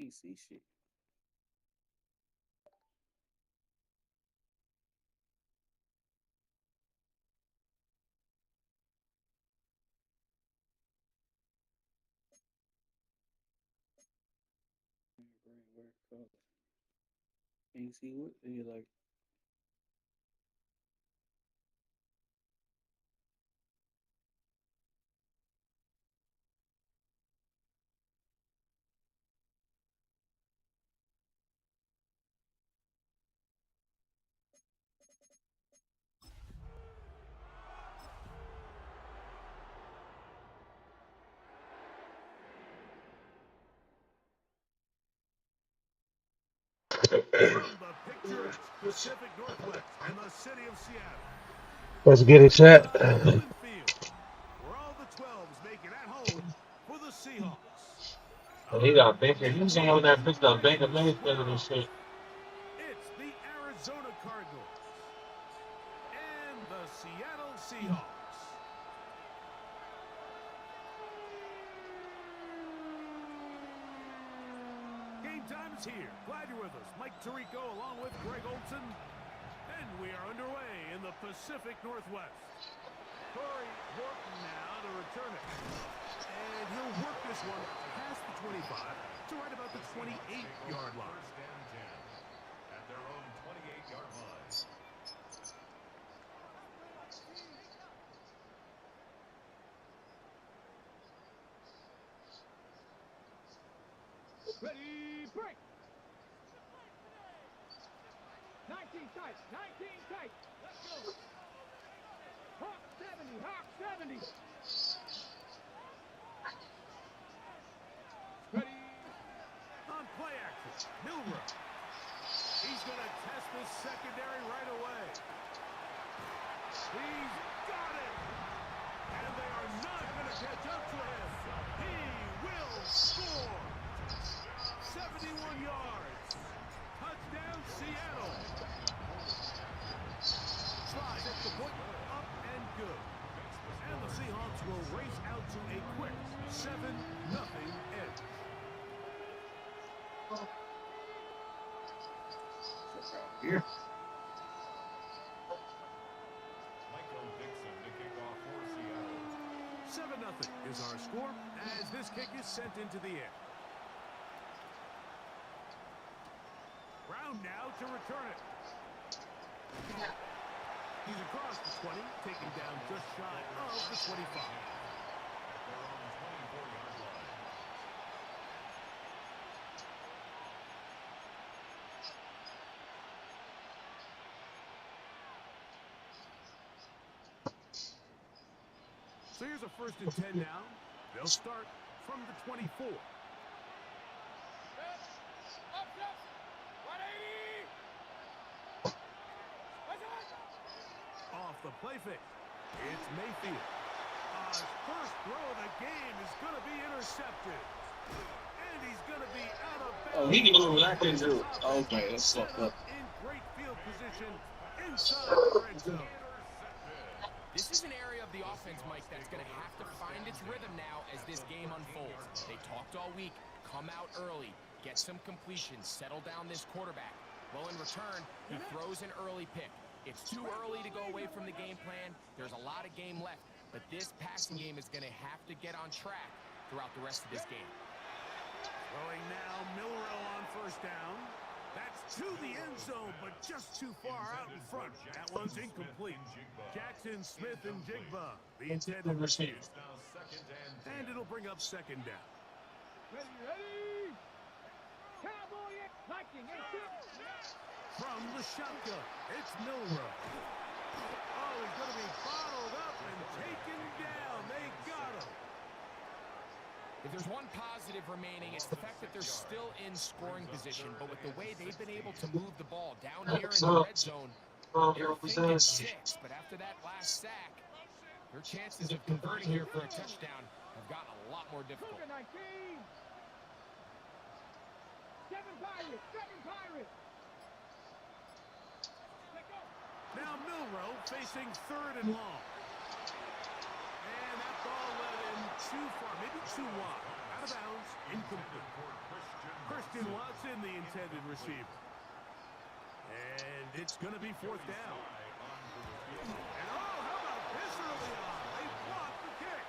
can't see shit. Bring where color. Can you see what? You like From the picturesque Pacific Northwest and the city of Seattle, Let's get it, chat. Open Field, where all the 12s make it at home for the Seahawks. He Our got Baker. You next seen game how that bitch got begins Baker Mayfield and tomorrow. shit. It's the Arizona Cardinals and the Seattle Seahawks. Game time is here. Glad you're with us. Mike Tirico along with Greg Olson. And we are underway in the Pacific Northwest. Corey Horton now to return it. And he'll work this one past the 25 to right about the 28-yard line. At their own 28-yard line. Ready, break. 19 tight, 19 tight. Let's go. Hawk 70, Hawk 70. Ready. On play action, Milrow. He's going to test this secondary right away. He's got it. And they are not going to catch up to him. He will score. 71 yards. Touchdown, Seattle. Slide at the foot, up and good. And the Seahawks will race out to a quick 7-0 edge. here? 7-0 is our score as this kick is sent into the air. Brown now to return it. He's across the 20, taken down just shy of the 25. So here's a 1st and 10 now. They'll start from the 24. Off the play fake. It's Mayfield. First throw of the game is going to be intercepted. And he's going to be out of bounds. Oh, he can do what I can do. Okay, that's fucked up. In great field position inside the red zone. This is an area of the offense, Mike, that's going to have to find its rhythm now as this game unfolds. They talked all week. Come out early. Get some completions. Settle down this quarterback. Well, in return, he throws an early pick. It's too early to go away from the game plan. There's a lot of game left. But this passing game is going to have to get on track throughout the rest of this game. Throwing now, Milrow on 1st down. That's to the end zone, but just too far out in front. That one's incomplete. Jackson, Smith, and Jigba, the intended receivers. And it'll bring up 2nd down. Ready, ready. Cowboy hiking. From the shotgun, it's Milrow. Oh, he's going to be bottled up and taken down. They got him. If there's one positive remaining, it's the fact that they're still in scoring position. But with the way they've been able to move the ball down here in the red zone, they're thinking 6. But after that last sack, their chances of converting here for a touchdown have gotten a lot more difficult. 19. 7 Pirates, 7 Pirates. Now Milrow facing 3rd and long. And that ball led him too far, maybe too wide. Out of bounds, incomplete. Christian Watson, the intended receiver. And it's going to be fourth down. And oh, how about this early on? They blocked the kick.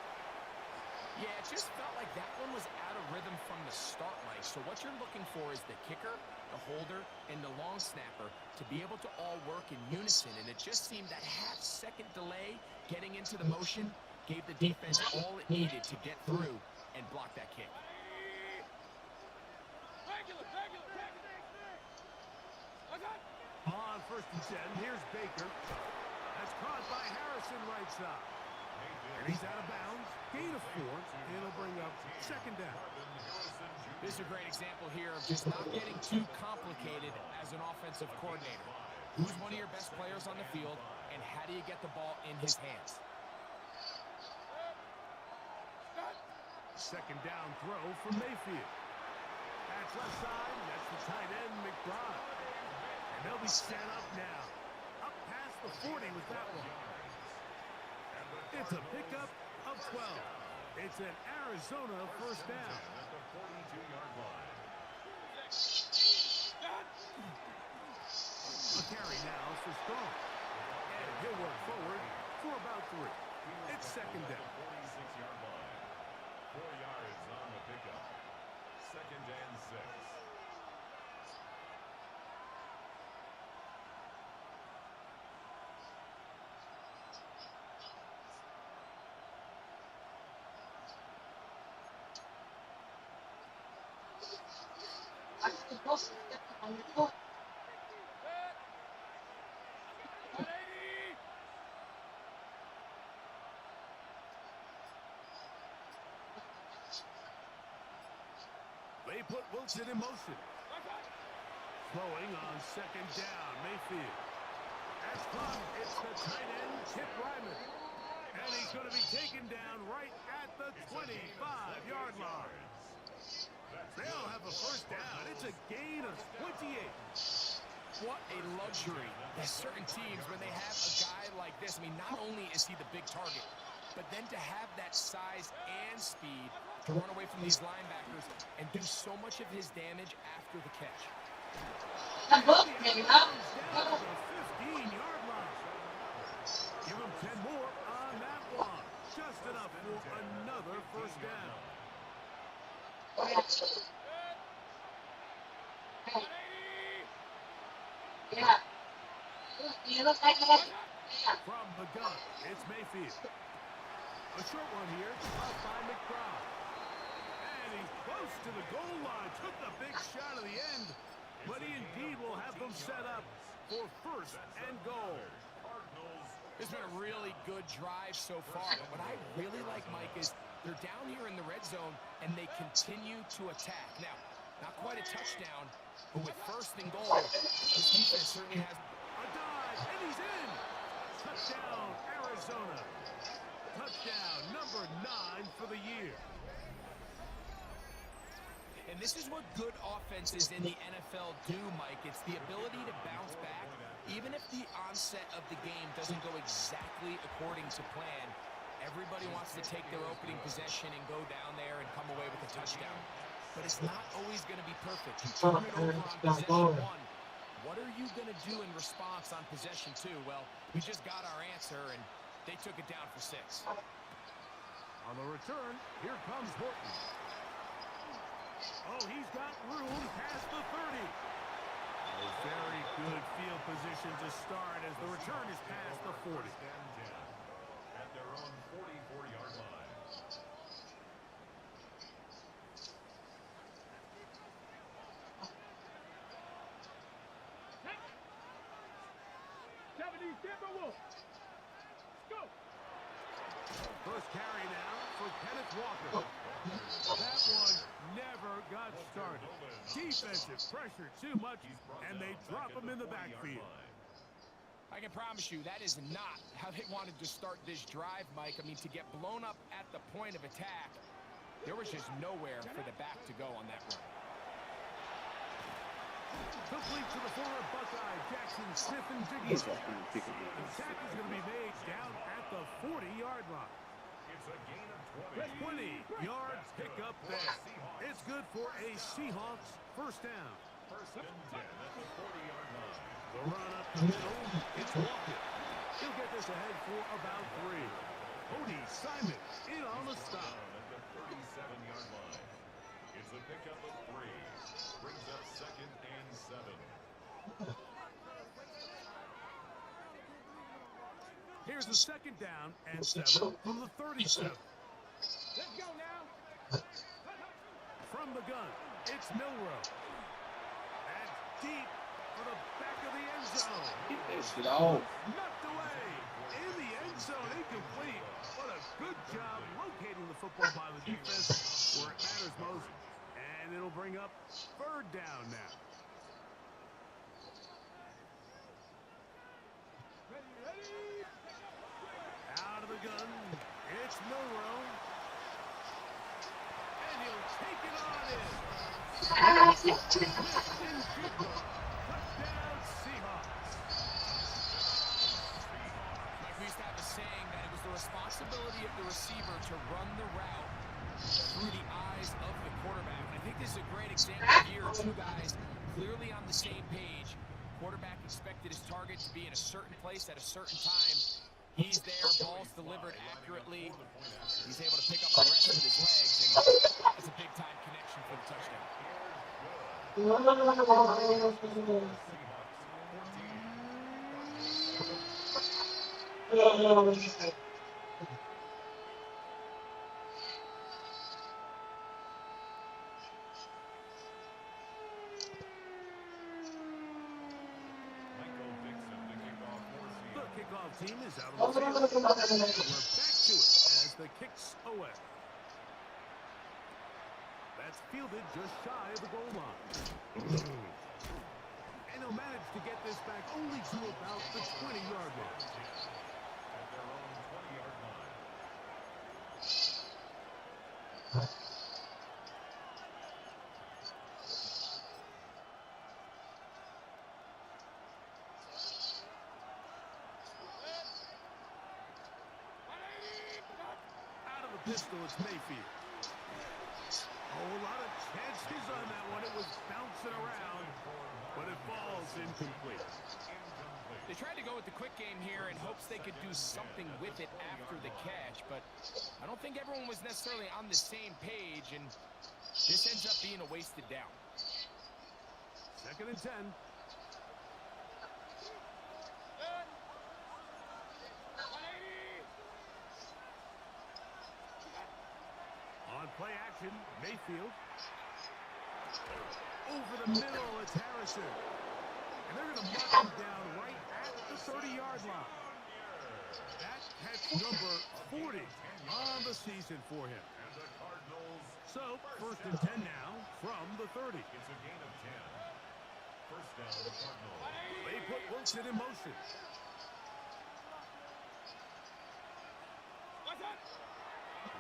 Yeah, it just felt like that one was out of rhythm from the start, Mike. So what you're looking for is the kicker, the holder, and the long snapper to be able to all work in unison. And it just seemed that half-second delay getting into the motion gave the defense all it needed to get through and block that kick. On first and 10, here's Baker. That's caught by Harrison right side. And he's out of bounds. Gain of 4. And it'll bring up second down. This is a great example here of just not getting too complicated as an offensive coordinator. Who's one of your best players on the field, and how do you get the ball in his hands? Second down throw from Mayfield. That's left side. That's the tight end, McBride. And they'll be set up now. Up past the 40 with that one. It's a pickup of 12. It's an Arizona first down. A carry now for Strong. And he'll work forward for about 3. It's second down. 4 yards on the pickup. Second and 6. They put Wilson in motion. Throwing on second down, Mayfield. That's caught. It's the tight end, Kip Ryman. And he's going to be taken down right at the 25-yard line. They'll have a first down. It's a gain of 28. What a luxury. There's certain teams, when they have a guy like this, I mean, not only is he the big target, but then to have that size and speed to run away from these linebackers and do so much of his damage after the catch. Down to the 15-yard line. Give him 10 more on that one. Just enough for another first down. From the gun, it's Mayfield. A short one here, caught by McBride. And he's close to the goal line. Took the big shot at the end. But he indeed will have them set up for first and goal. It's been a really good drive so far. But what I really like, Mike, is they're down here in the red zone, and they continue to attack. Now, not quite a touchdown, but with first and goal, this defense certainly has... A dive, and he's in. Touchdown, Arizona. Touchdown, number 9 for the year. And this is what good offenses in the NFL do, Mike. It's the ability to bounce back, even if the onset of the game doesn't go exactly according to plan. Everybody wants to take their opening possession and go down there and come away with a touchdown. But it's not always going to be perfect. You turn it over on possession 1. What are you going to do in response on possession 2? Well, we just got our answer, and they took it down for 6. On the return, here comes Horton. Oh, he's got room past the 30. A very good field position to start as the return is past the 40. At their own 44-yard line. Go! First carry now for Kenneth Walker. That one never got started. Defensive pressure too much, and they drop him in the backfield. I can promise you that is not how they wanted to start this drive, Mike. I mean, to get blown up at the point of attack, there was just nowhere for the back to go on that run. Complete to the former Buckeye, Jackson Smith-Njigba. He's not going to pick it The up. sack is going to be made down at the 40-yard line. It's a gain of 20-yard pickup there. It's good for a Seahawks first down. First and 10 at the 40-yard line. The run up the middle. It's Walker. He'll get this ahead for about 3. Cody Simon in on the stop. At the 37-yard line. It's a pickup of 3. Brings up second and 7. Here's the second down and 7 from the 37. Let's go now. From the gun, it's Milrow. And deep for the back of the end zone. Get that shit off. Knocked away. In the end zone, incomplete. What a good job locating the football by the defense where it matters most. And it'll bring up third down now. Ready. Out of the gun, it's Milrow. And he'll take it on in. Touchdown Seahawks. Like we used to have a saying that it was the responsibility of the receiver to run the route through the eyes of the quarterback. And I think this is a great example here. 2 guys clearly on the same page. Quarterback expected his target to be in a certain place at a certain time. He's there, ball's delivered accurately. He's able to pick up the rest with his legs, and that's a big-time connection for the touchdown. The kickoff team is out on the field. We're back to it as the kick's away. That's fielded just shy of the goal line. And he'll manage to get this back only to about the 20-yard line. At their own 20-yard line. Out of the pistol, it's Mayfield. A whole lot of chances on that one. It was bouncing around, but it falls incomplete. They tried to go with the quick game here in hopes they could do something with it after the catch, but I don't think everyone was necessarily on the same page, and this ends up being a wasted down. Second and 10. On play action, Mayfield. Over the middle, it's Harrison. And they're going to mark him down right at the 30-yard line. That catch number 40 on the season for him. And the Cardinals. So, first and 10 now from the 30. It's a gain of 10. First down, the Cardinals. They put Wilson in motion.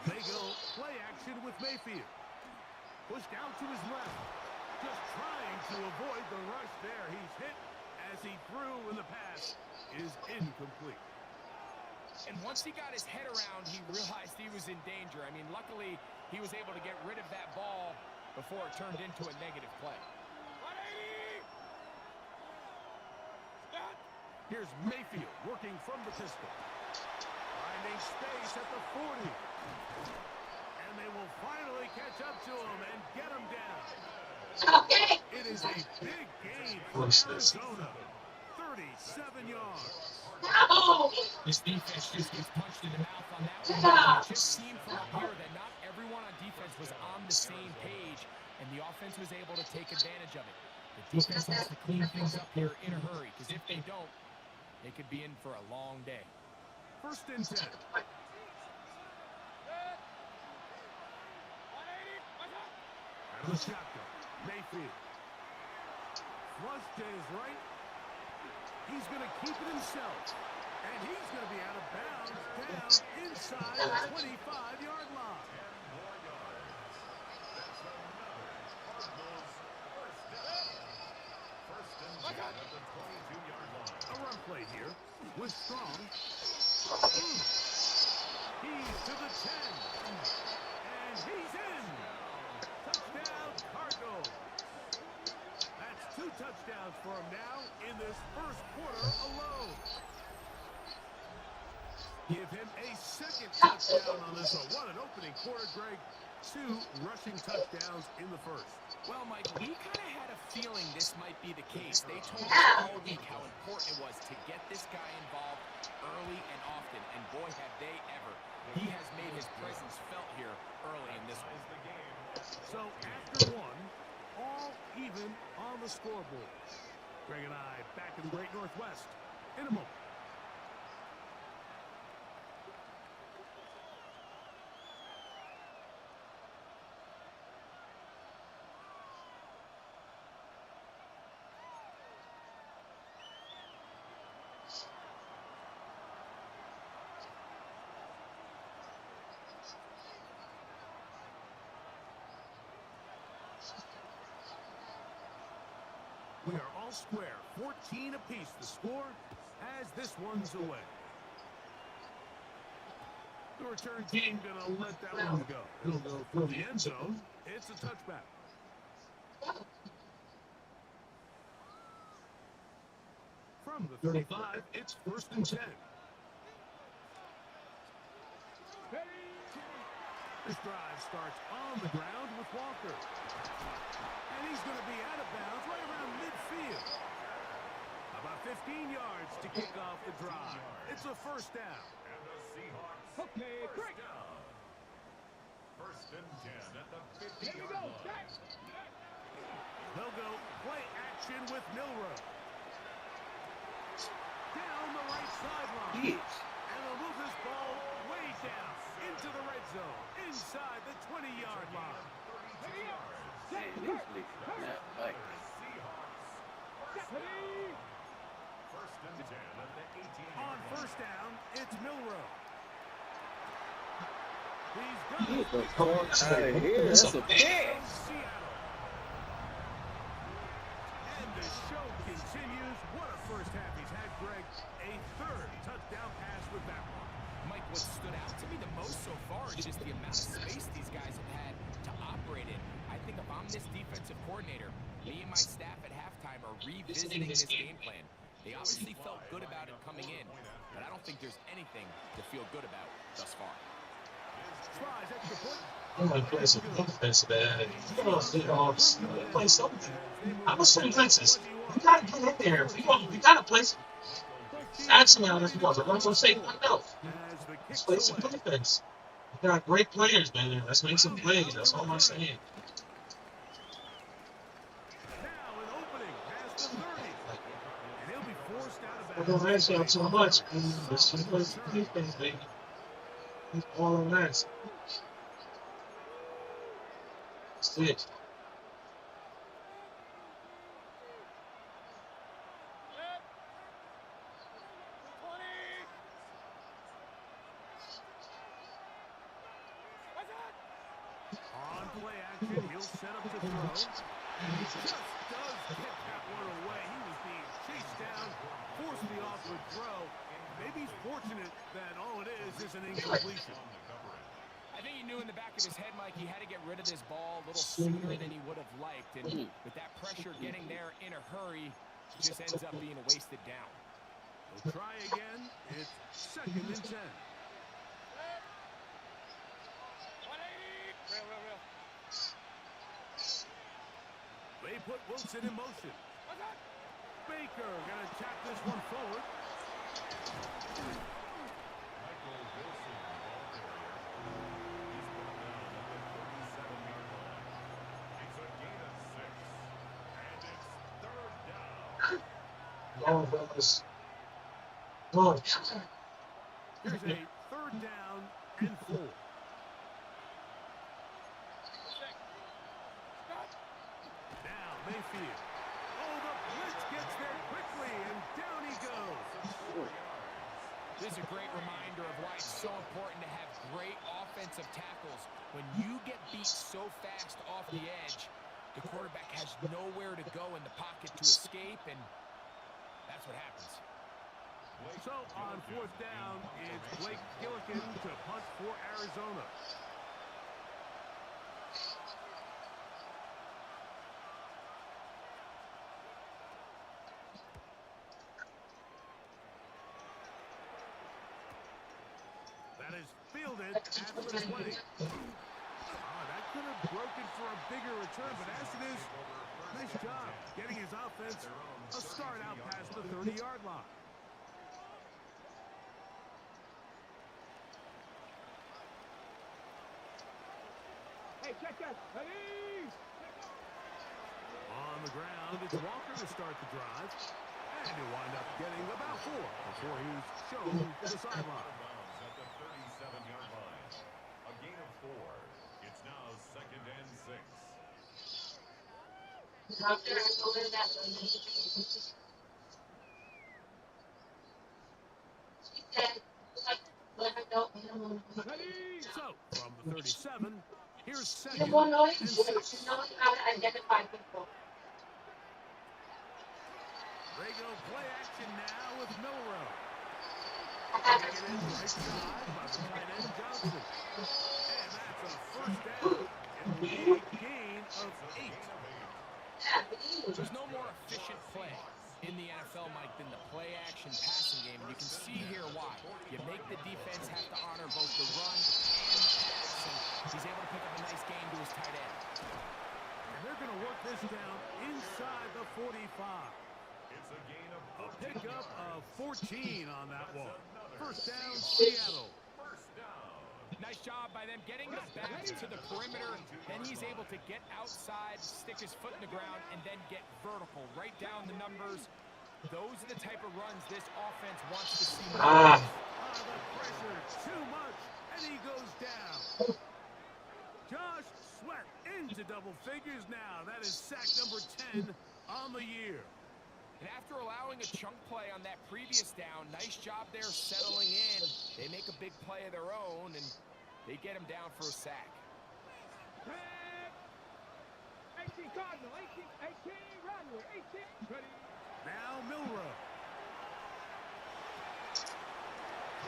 They go play action with Mayfield. Pushed out to his left. Just trying to avoid the rush there. He's hit as he threw, and the pass is incomplete. And once he got his head around, he realized he was in danger. I mean, luckily, he was able to get rid of that ball before it turned into a negative play. Here's Mayfield working from the pistol. Finding space at the 40. And they will finally catch up to him and get him down. It is a big gain for Arizona. 37 yards. This defense just gets punched in the mouth on that one. It just seemed from up here that not everyone on defense was on the same page, and the offense was able to take advantage of it. The defense has to clean things up here in a hurry, because if they don't, they could be in for a long day. First and 10. Out of the shotgun, Mayfield. Flush to his right. He's going to keep it himself. And he's going to be out of bounds down inside the 25-yard line. 10 more yards. That's another Cardinals first down. First and 10 at the 22-yard line. A run play here with Strong. He's to the 10. Give him a second touchdown on this one. What an opening quarter, Greg. 2 rushing touchdowns in the first. Well, Mike, we kind of had a feeling this might be the case. They told us all week how important it was to get this guy involved early and often, and boy, have they ever. He has made his presence felt here early in this one. So after one, all even on the scoreboard. Greg and I back in the Great Northwest in a moment. We are all square, 14 apiece the score as this one's away. The return team gonna let that one go. It'll go through the end zone. It's a touchback. From the 35, it's 1st and 10. This drive starts on the ground with Walker. And he's going to be out of bounds right around midfield. About 15 yards to kick off the drive. It's a 1st down. And the Seahawks first down. 1st and 10 at the 50-yard line. They'll go play action with Milrow. Down the right sideline. Yes. And they'll move this ball way down into the red zone, inside the 20-yard line. Man, these niggas not like this. Seahawks. 1st and 10 at the 18-yard On line. 1st down, it's Milrow. He's Get got the fuck out of here. That's a pass. Seattle. And the show continues. What a first half he's had, Greg. A 3rd touchdown pass with that one. Mike, what stood out to me the most so far is just the amount of space these guys have had to operate in. I think if I'm this defensive coordinator, me and my staff at halftime are revisiting this game plan. They obviously felt good about it coming in, but I don't think there's anything to feel good about thus far. Tries extra point. I'm gonna play some defense, man. You know, play something. I'm a swing Texas. We gotta get in there. We gotta play some action out if you want. I'm gonna say no. As the Let's kick's play some away. defense. We got great players, man. Let's make some plays. That's all I'm saying. Now an opening past the 30. And he'll be forced out I of don't bounds. ask y'all too much, man. Let's just play some defense, baby. Keep all on that. That's it. On play action, he'll set up to throw. Just does get that one away. He was being chased down, forced the awkward throw. Maybe he's fortunate that all it is an incompletion. I think he knew in the back of his head, Mike, he had to get rid of this ball a little sooner than he would have liked. And with that pressure getting there in a hurry, it just ends up being a wasted down. They'll try again. It's 2nd and 10. They put Wilson in motion. Baker gonna tap this one forward. Michael Wilson, ball carrier. He's brought down at the 37-yard line. It's a gain of 6. And it's 3rd down. Long fellas. Long. Here's a 3rd down and 4. Now Mayfield. Oh, the blitz gets there quickly, and down he goes. This is a great reminder of why it's so important to have great offensive tackles. When you get beat so fast off the edge, the quarterback has nowhere to go in the pocket to escape, and that's what happens. So on 4th down, it's Blake Gillikin to punt for Arizona. is fielded at the 20. That could have broken for a bigger return, but as it is, nice job getting his offense a start out past the 30-yard line. Hey, check that. Ready? On the ground, it's Walker to start the drive. And he'll wind up getting about 4 before he's shown to the sideline. At the 37-yard line. A gain of 4. It's now 2nd and 6. Ready? So, from the 37, here's 2nd and 6. They go play action now with Milrow. Taking it in right side by the tight end Johnson. And that's a first down. It'll be a gain of 8. There's no more efficient play in the NFL, Mike, than the play-action passing game. And you can see here why. You make the defense have to honor both the run and the pass, and he's able to pick up a nice gain to his tight end. And they're going to work this down inside the 45. It's a gain of A pickup of 14 on that one. First down, Seattle. first down. Nice job by them getting the backs to the perimeter. Then he's able to get outside, stick his foot in the ground, and then get vertical. Right down the numbers. Those are the type of runs this offense wants to see. The pressure, too much, and he goes down. Josh Sweat into double figures now. That is sack number 10 on the year. And after allowing a chunk play on that previous down, nice job there settling in. They make a big play of their own, and they get him down for a sack. 18 Cardinal, 18 Radler, 18. Ready? Now Milrow.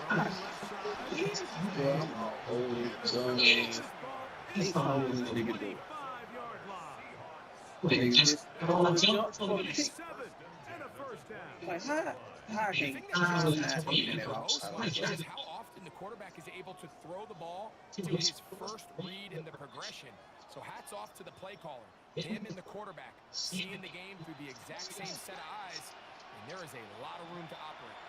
From the left side. Bro, I'm all old, dumb. This ball They inside following the this nigga though. 25-yard line. Nigga just jump for a pick. 7 and a first down. Like, how I The can't thing that not drives me even that most outside Mike, like that. is how often the quarterback is able to throw the ball to his first read in the progression. So hats off to the play caller. Him and the quarterback seeing the game through the exact same set of eyes, and there is a lot of room to operate.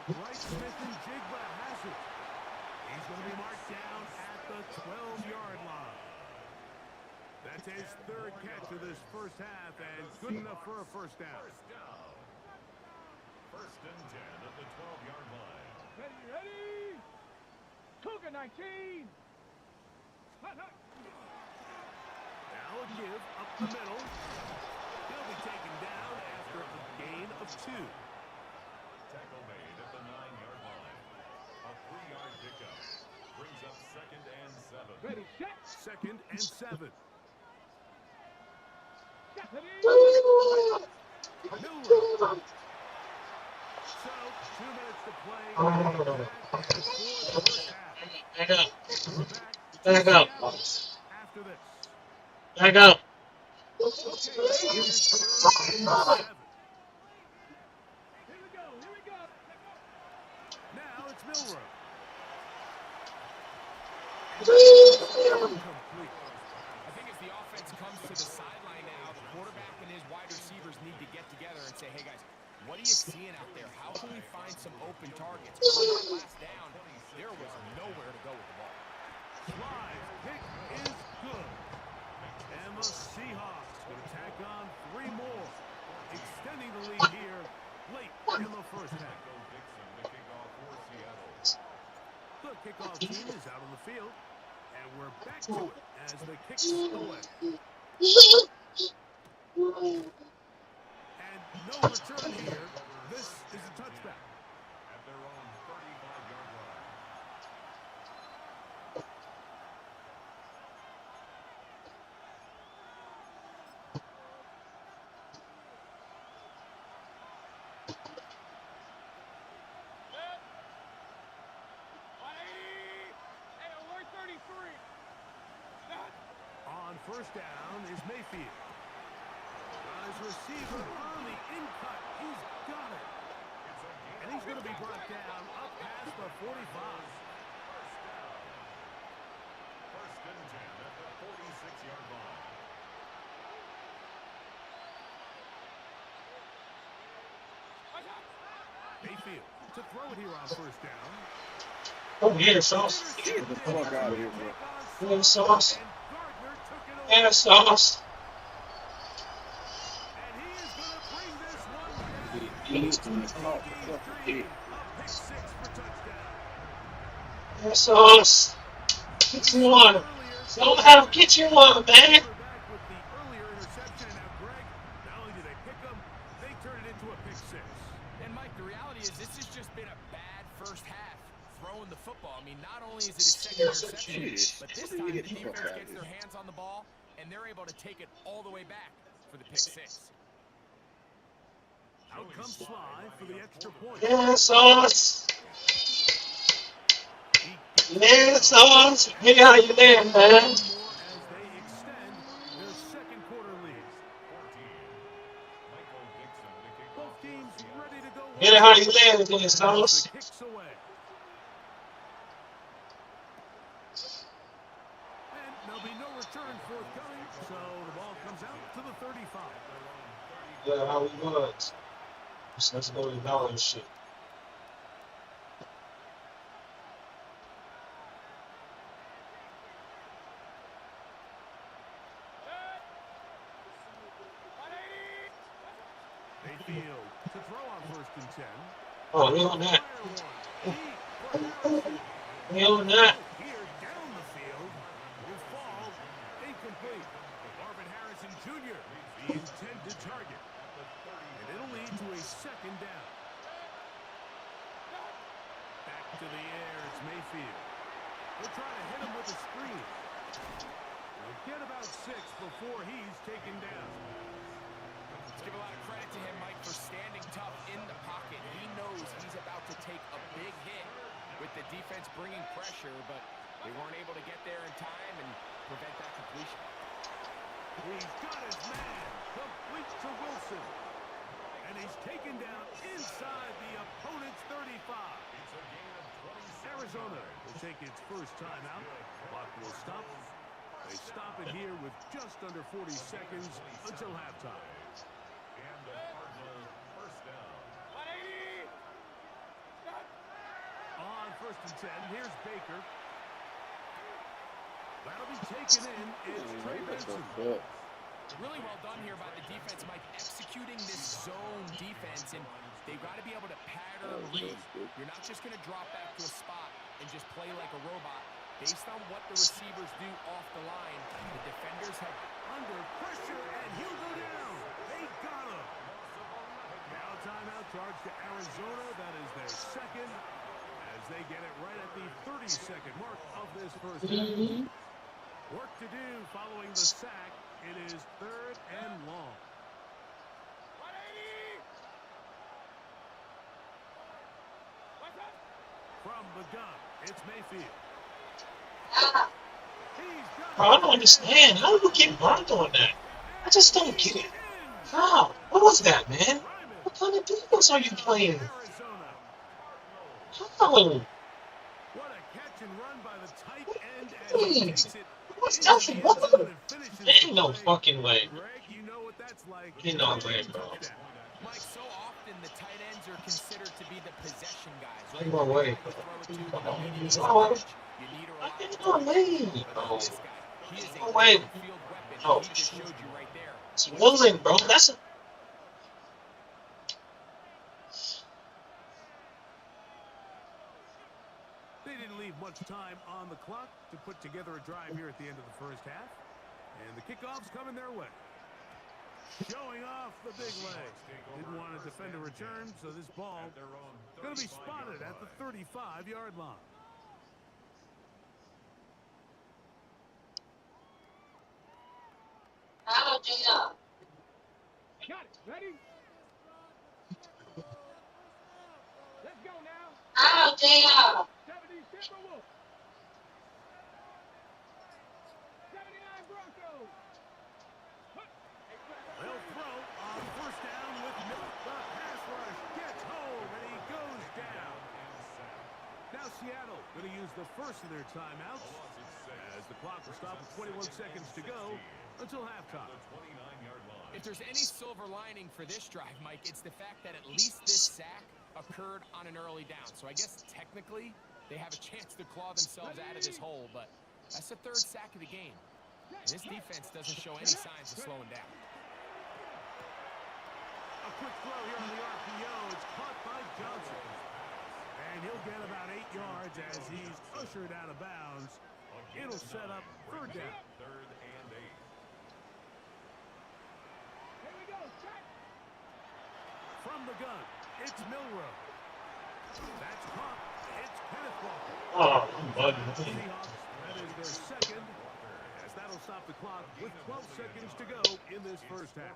Outright Smith and Jigba has it. He's going to be marked down at the 12-yard line. That's his third catch of this first half, and good enough for a first down. First down. 1st and 10 at the 12-yard line. Ready, ready? Cougar 19. Hot, hot. Now a give up the middle. He'll be taken down after a gain of 2. Tackle made at the 9-yard line. A 3-yard pickup. Brings up 2nd and 7. Ready, set. 2nd and 7. Set, ready? Milrow. So, 2 minutes to play. For the first half. Back up. We're back to Back up. Seattle after this. Back up. Okay, here's 3rd and 7. Here we go, here we go. Now it's Milrow. Complete. I think as the offense comes to the sideline now, the quarterback and his wide receivers need to get together and say, hey guys, what are you seeing out there? How can we find some open targets? On that last down, there was nowhere to go with the ball. Sly's pick is good. And the Seahawks will tack on 3 more, extending the lead here late in the first half. Dixon, the kickoff for Seattle. The kickoff team is out on the field, and we're back to it as the kick's away. And no return here. This is a touchback. At their own 35-yard line. Hey, alert 33. On first down is Mayfield. Got his receiver on the in-cut. He's got it. 45. First and 10 at the 46-yard line. Mayfield to throw it here on first down. Oh, yeah, sauce. Get the fuck out of here, bro. Yeah, sauce. And Gardner took it away. Yeah, sauce. And he is going to bring this one down. He's gonna call the fucking hit. A pick six for touchdown. Yeah, sauce. Get you one. Don't have to get you one, man. Quarterback with the earlier interception. And now Greg, not only do they pick him, they turn it into a pick six. And Mike, the reality is this has just been a bad first half throwing the football. I mean, not only is it a second interception, but this time the defense gets their hands on the ball and they're able to take it all the way back for the pick six. Out comes Sly for the extra point. Yeah, sauce. He Yeah, sauce. Hey, how you there, man? more as they extend their second quarter lead. 14. Michael Dixon to kick Both off teams first down. ready to go. Yeah, how you there, there, sauce? The kicks away. And there'll be no return forthcoming, so the ball comes out to the 35. Yeah, how we was. Let's go to dollar and shit. Mayfield to throw on first and 10. Oh, we on that. Fire one. Deep for Harrison. We on that. Here down the field. His fall incomplete. Marvin Harrison Jr. the intended target. And it'll lead to a second down. Back to the air. It's Mayfield. They'll try to hit him with a screen. They'll get about 6 before he's taken down. Let's give a lot of credit to him, Mike, for standing tough in the pocket. He knows he's about to take a big hit with the defense bringing pressure, but they weren't able to get there in time and prevent that completion. He's got his man. Complete to Wilson. And he's taken down inside the opponent's 35. It's a gain of 27. Arizona will take its first time out. Clock will stop. They stop it here with just under 40 seconds until halftime. And the Cardinals first down. On first and 10, here's Baker. That'll be taken in. It's Trey Benson. Really well done here by the defense, Mike, executing this zone defense, and they've got to be able to pattern read. You're not just going to drop back to a spot and just play like a robot. Based on what the receivers do off the line, the defenders have Under pressure, and he'll go down. They got him. Now timeout charge to Arizona. That is their second, as they get it right at the 30-second mark of this first half. Work to do following the sack. It is 3rd and long. From the gun, it's Mayfield. Bro, I don't understand. How do we get burned on that? I just don't get it. How? What was that, man? What kind of defense are you playing? How? What a catch and run by the tight end as he Jeez. takes it What's into that? the end What zone the? and finishes Ain't the no play. fucking way. Greg, you know what that's like. Ain't no way, bro. Mike, so often the tight ends are considered to be the possession guys, right? Ain't no way. You throw it to him when you need it No. so much. You need to rely Ain't on no him. way, But bro. this guy, he is a No way. field weapon. Oh, He just showed you right there. It's willing, bro. That's a. They didn't leave much time on the clock to put together a drive here at the end of the first half. And the kickoff's coming their way. Showing off the big leg. Didn't want to defend a return, so this ball At their own going to be 35-yard spotted at the line. 35-yard line. Got it. Ready? Let's go now. 70 Timberwolves. 79 Broncos. They'll throw on first down with Miller. The pass rush gets home, and he goes down. Now now Seattle going to use the first of their timeouts as the clock will stop with 21 seconds to go until halftime. If there's any silver lining for this drive, Mike, it's the fact that at least this sack occurred on an early down. So I guess technically they have a chance to claw themselves out of this hole, but that's the third sack of the game. And this defense doesn't show any signs of slowing down. A quick throw here on the RPO. It's caught by Johnson. And he'll get about 8 yards as he's ushered out of bounds. It'll set up third down. Third and 8. Here we go, check. From the gun, it's Milrow. That's caught. It's Kenneth Walker. Oh, I'm bugging. Seahawks, that is their second, as that'll stop the clock with 12 seconds to go in this first half.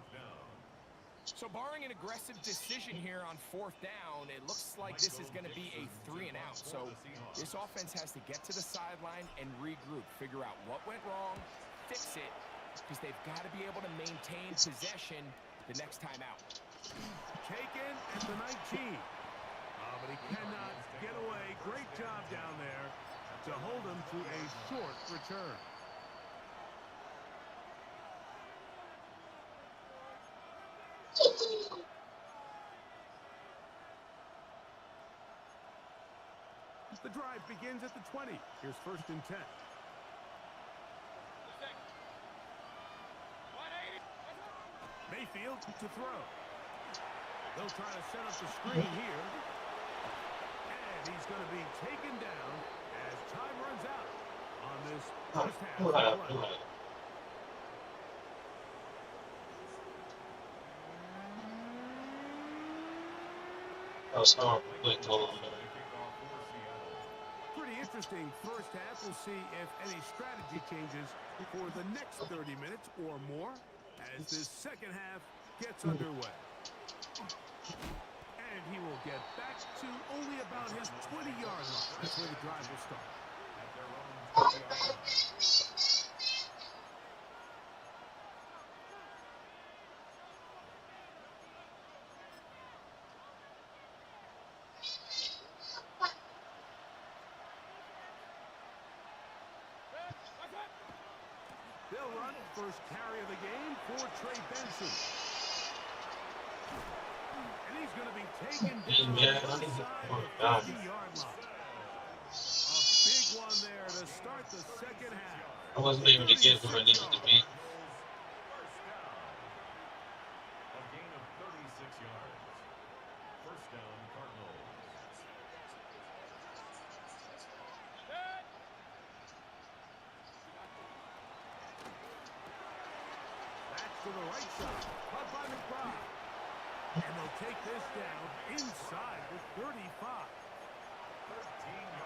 So barring an aggressive decision here on fourth down, it looks like this is going to be a 3 and out. So this offense has to get to the sideline and regroup, figure out what went wrong, fix it, because they've got to be able to maintain possession the next time out. Taken at the 19. But he cannot get away. Great job down there to hold him to a short return. The drive begins at the 20. Here's first and 10. Mayfield to throw. They'll try to set up the screen here. And he's going to be taken down as time runs out on this first half. That was hard. Pretty interesting first half. We'll see if any strategy changes for the next 30 minutes or more as this second half gets underway. And he will get back to only about his 20-yard line. That's where the drive will start. They'll run first carry of the game for Trey Benson. And he's going to be taken down inside the 50-yard line. A big one there to start the second half. I wasn't able to get where I needed to be. First down. A gain of 36 yards. First down, Cardinals. Back to the right side. Caught by McBride. And they'll take this down inside the 35.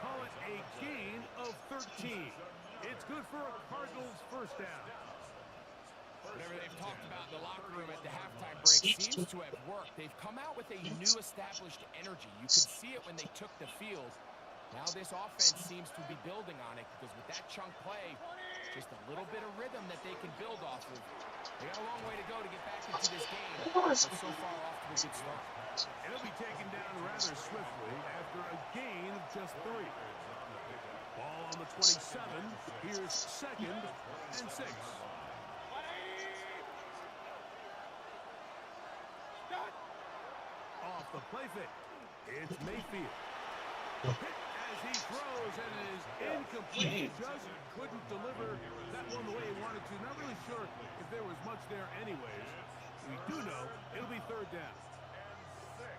Call it a gain of 13. It's good for a Cardinals first down. Whatever they've talked about in the locker room at the halftime break seems to have worked. They've come out with a new established energy. You could see it when they took the field. Now this offense seems to be building on it because with that chunk play, just a little bit of rhythm that they can build off of. They got a long way to go to get back into this game, but so far off to a good start. And it'll be taken down rather swiftly after a gain of just 3. Ball on the 27. Here's second and 6. Off the play fake. It's Mayfield. Hit as he throws and it is incomplete. Just couldn't deliver that one the way he wanted to. Not really sure if there was much there anyways. We do know it'll be third down. And 6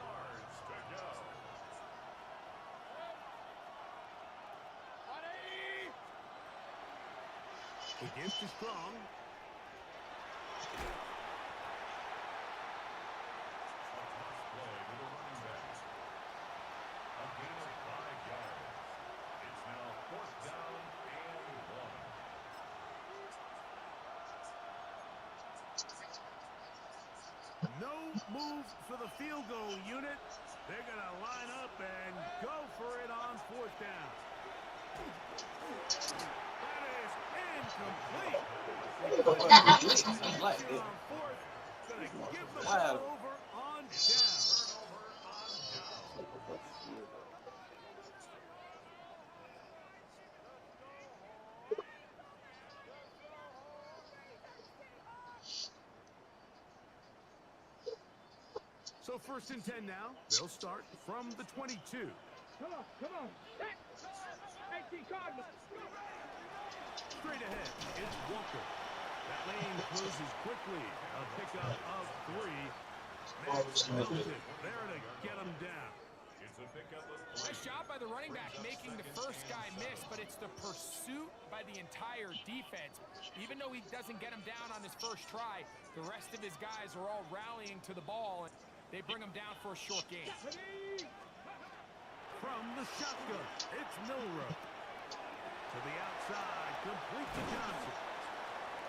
yards to go. The gift is strong. Play to the running back. A gain of 5 yards. It's now fourth down and 1. No move for the field goal unit. They're going to line up and go for it on fourth down. That is incomplete. Like it. On fourth, going to give the Wow. ball over on down. So 1st and 10 now. They'll start from the 22. Come on. Set. 18 Cardinals. Straight ahead, it's Walker. That lane closes quickly. A pickup of 3. Max Milton there to get him down. It's a pickup of 3. Nice job by the running back making the first guy miss, but it's the pursuit by the entire defense. Even though he doesn't get him down on his first try, the rest of his guys are all rallying to the ball, and they bring him down for a short gain. From the shotgun, it's Milrow. To the outside, complete to Johnson.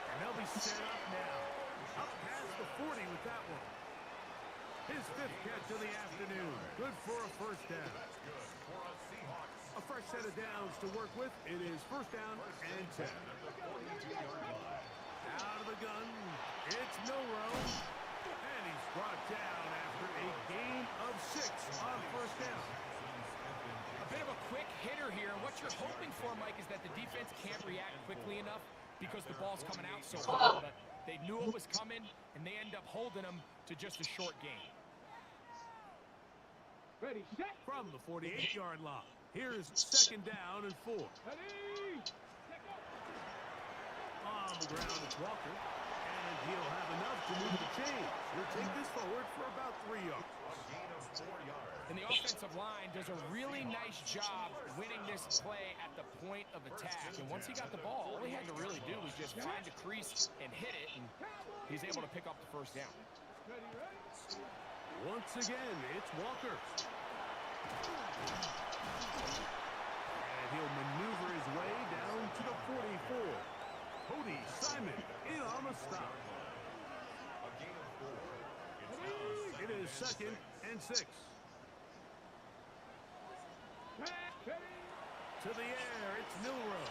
And they'll be set up now. Up past the 40 with that one. His 5th catch of the afternoon. Good for a first down. That's good for a Seahawks. A fresh set of downs to work with. It is 1st down and 10. At the 42-yard line. Out of the gun, it's Milrow. And he's brought down after a gain of 6 on 1st down. A bit of a quick hitter here. What you're hoping for, Mike, is that the defense can't react quickly enough because the ball's coming out so hard. But they knew it was coming, and they end up holding them to just a short gain. Ready, set. From the 48-yard line, here's 2nd down and 4. Ready. On the ground, it's Walker. And he'll have enough to move the chains. He'll take this forward for about 3 yards. A gain of 4 yards. And the offensive line does a really nice job winning this play at the point of attack. And once he got the ball, all he had to really do was just find a crease and hit it, and he's able to pick up the 1st down. Ready. Once again, it's Walker. And he'll maneuver his way down to the 44. Cody Simon in on the stop. A gain of 4. It is 2nd and 6. To the air, it's Milrow.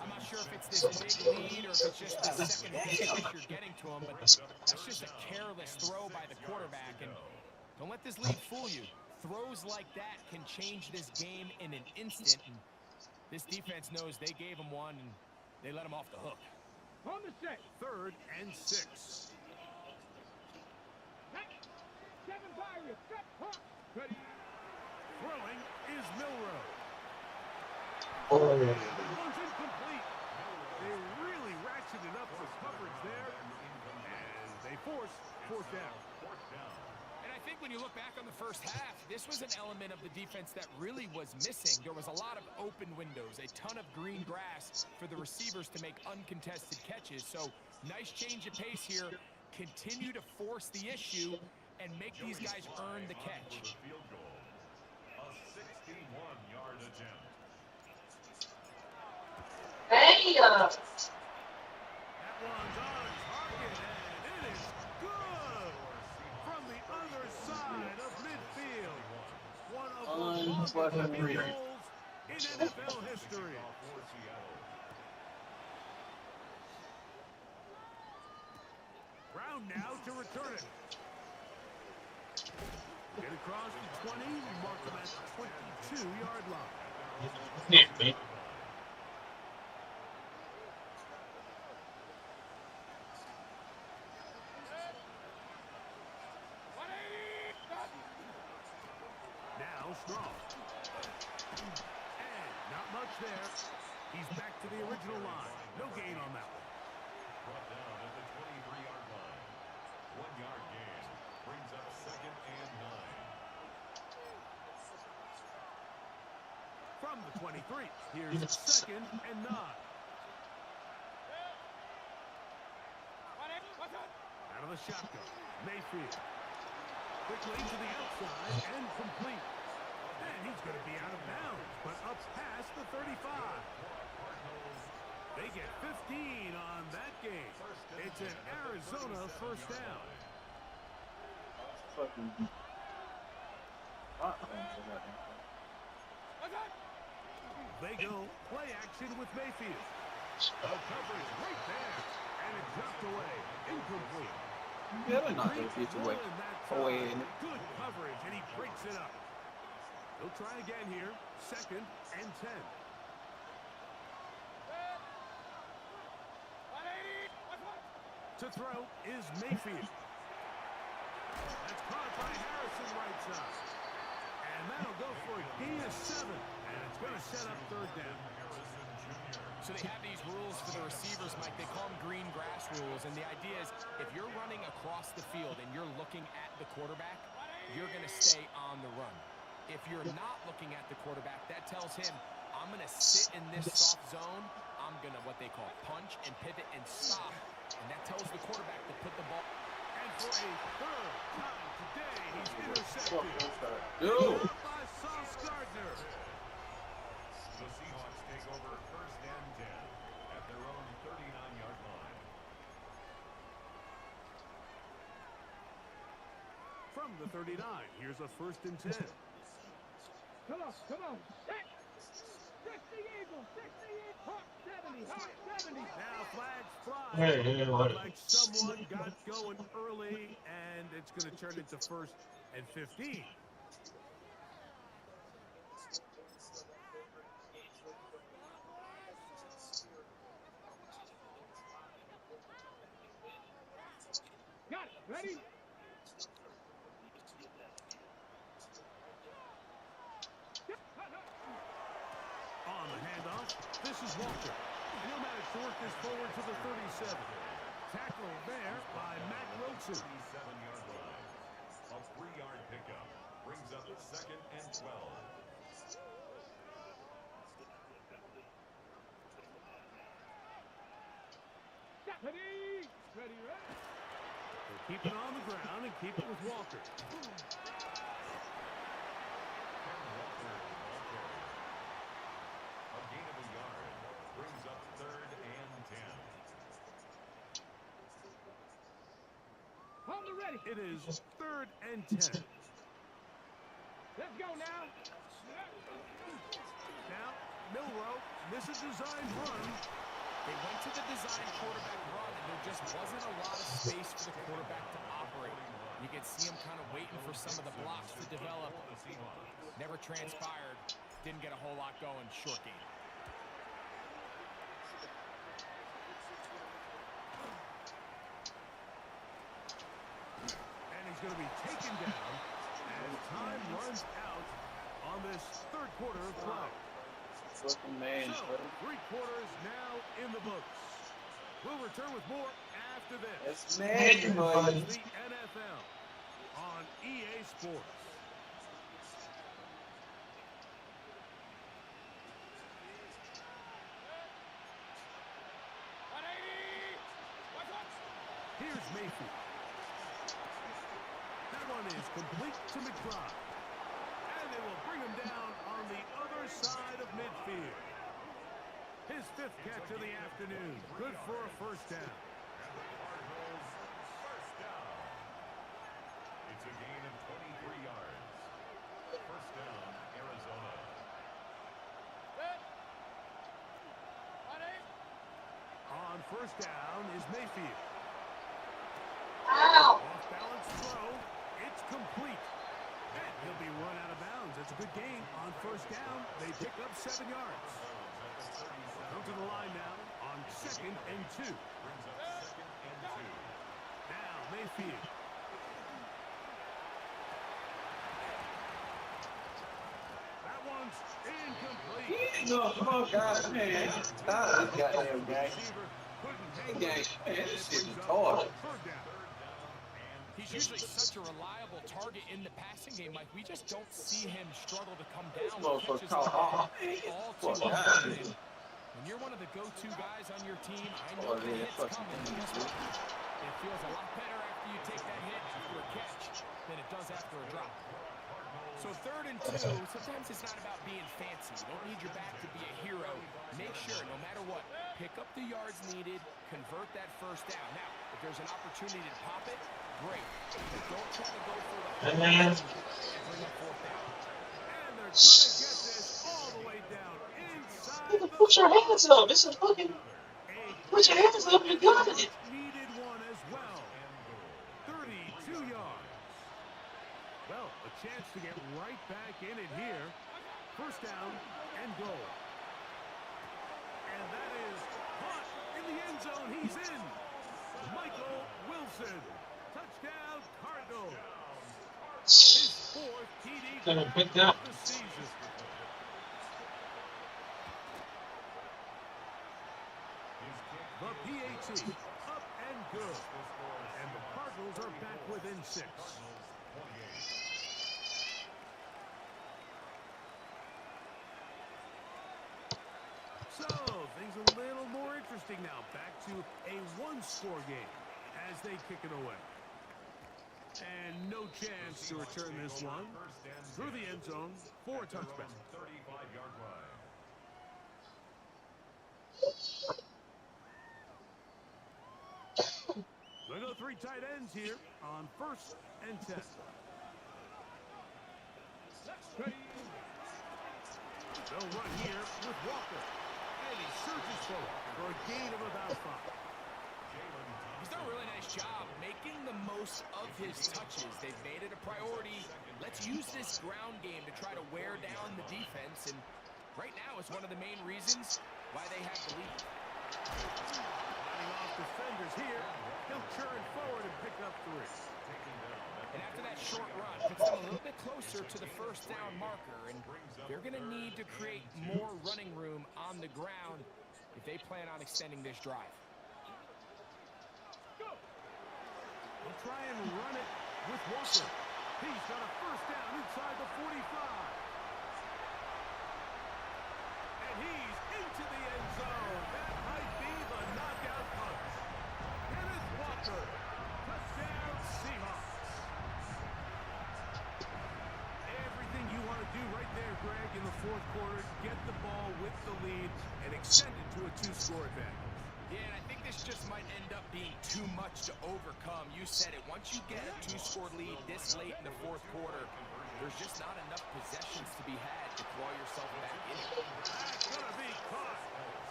I'm not sure if it's this big lead or if it's just the second pitch you're getting to him, but that's just a careless throw by the quarterback. And don't let this lead fool you. Throws like that can change this game in an instant. And this defense knows they gave him one, and they let him off the hook. On the set. 3rd and 6. 7 Pirates. Set. Hawk. Ready. Throwing is Milrow. Oh, One's incomplete. They really ratcheted up the coverage there, and they force 4th down. And I think when you look back on the first half, this was an element of the defense that really was missing. There was a lot of open windows, a ton of green grass for the receivers to make uncontested catches. So nice change of pace here. Continue to force the issue and make these guys earn the catch. Field goal. A 61-yard attempt. Hey, That one's on target, and it is good from the other side of midfield. One of the longest field goals in NFL history. For Seattle. Brown now to return it. Get across the 20, mark them at the 22-yard line. Now Strong. And not much there. He's back to the original line. No gain on that one. Brought down at the 23-yard line. 1-yard gain. Brings up 2nd and 9. From the 23, here's 2nd and 9. Out of the shotgun, Mayfield. Quickly to the outside and complete. And he's going to be out of bounds, but up past the 35. They get 15 on that game. It's an Arizona 1st down. Fucking. They go play action with Mayfield. The coverage right there. And it dropped away. Incomplete. Yeah, they're not going to get away. Away in it. Good coverage, and he breaks it up. He'll try again here. 2nd and 10. To throw is Mayfield. That's caught by Harrison right side. And that'll go for a gain of 7. And it's going to set up third down. So they have these rules for the receivers, Mike. They call them green grass rules. And the idea is if you're running across the field and you're looking at the quarterback, you're going to stay on the run. If you're not looking at the quarterback, that tells him, I'm going to sit in this soft zone. I'm going to what they call punch and pivot and stop. And that tells the quarterback to put the ball. And for a third time today, he's intercepted. Dude. By Sauce Gardner. The Seahawks take over first and 10 at their own 39-yard line. From the 39, here's a first and 10. Come on. Fix the Eagle. Hawk 70. Hawk 70. Now flags fly. Hey, what? Like someone got going early, and it's going to turn into first and 15. Got it. Ready? On the handoff, this is Walker. He'll manage to work this forward to the 37. Tackle there by Matt Rhodes. 37-yard line. A 3-yard pickup brings up second and 12. Ready. They'll keep it on the ground and keep it with Walker. A gain of a yard brings up third and 10. Hold it ready. It is third and 10. Let's go now. Now, Milroe, this is designed run. They went to the design quarterback run, and there just wasn't a lot of space for the quarterback to operate. You can see him kind of waiting for some of the blocks to develop. Never transpired. Didn't get a whole lot going. Short game. And he's going to be taken down as time runs out on this third quarter of play. Fucking man, So, buddy. 3 quarters now in the books. We'll return with more after this. That's man, buddy. The NFL on EA Sports. Here's Mayfield. That one is complete to McBride. And they will bring him down on the other side of midfield. His 5th catch of the afternoon. Good for a first down. And the Cardinals first down. It's a gain of 23 yards. First down, Arizona. On first down is Mayfield. Ow! Off balance throw. It's complete. And he'll be run out of bounds. It's a good gain on first down. They pick up 7 yards. Come to the line now on 2nd and 2. Brings up second and 2. Now Mayfield. That one's incomplete. No, come on, guys, man. Stop this goddamn game. Receiver couldn't hang Game, with it. man, And this it shit brings is up hard. third down. He's usually such a reliable target in the passing game. Like, we just don't see him struggle to come down with Motherfucker catches caught like off. that all Fuck too out often. of here. And when you're one of the go-to guys on your team, I know Oh, the yeah, hit's fuck coming. you. Guess what? It feels a lot better after you take that hit after a catch than it does after a drop. So 3rd and 2, sometimes it's not about being fancy. You don't need your back to be a hero. Make sure, no matter what, pick up the yards needed, convert that first down. Now, if there's an opportunity to pop it, great. But don't try to go for the Hey, man. bring up 4th down. And they're going to get this all the way down inside Nigga, the put your hands up. It's a fucking. Put your hands up. You got it. needed one as well. 32 yards. Well, a chance to get right back in it here. First down and goal. And that is caught in the end zone. He's in. Michael Wilson. Touchdown, Cardinals. His fourth TD Gonna pick grab that. of the season. The PAT up and good. And the Cardinals are back within 6. So, things a little more interesting now. Back to a one-score game as they kick it away. And no chance to return this one through the end zone for a touchback. 35-yard line. They go 3 tight ends here on 1st and 10. They'll run here with Walker. And he surges forward for a gain of about 5. He's done a really nice job making the most of his touches. They've made it a priority. Let's use this ground game to try to wear down the defense. And right now it's one of the main reasons why they have the lead. Running off defenders here. He'll churn forward and pick up 3. And after that short run, puts them a little bit closer to the first down marker. And they're going to need to create more running room on the ground if they plan on extending this drive. They'll try and run it with Walker. He's got a first down inside the 45. And he's into the end zone. That might be the knockout punch. Kenneth Walker. Touchdown, Seahawks. Everything you want to do right there, Greg, in the 4th quarter. Get the ball with the lead and extend it to a 2-score advantage. Yeah, and I think this just might end up being too much to overcome. You said it. Once you get a 2-score lead this late in the 4th quarter, there's just not enough possessions to be had to claw yourself back in it. That's going to be caught.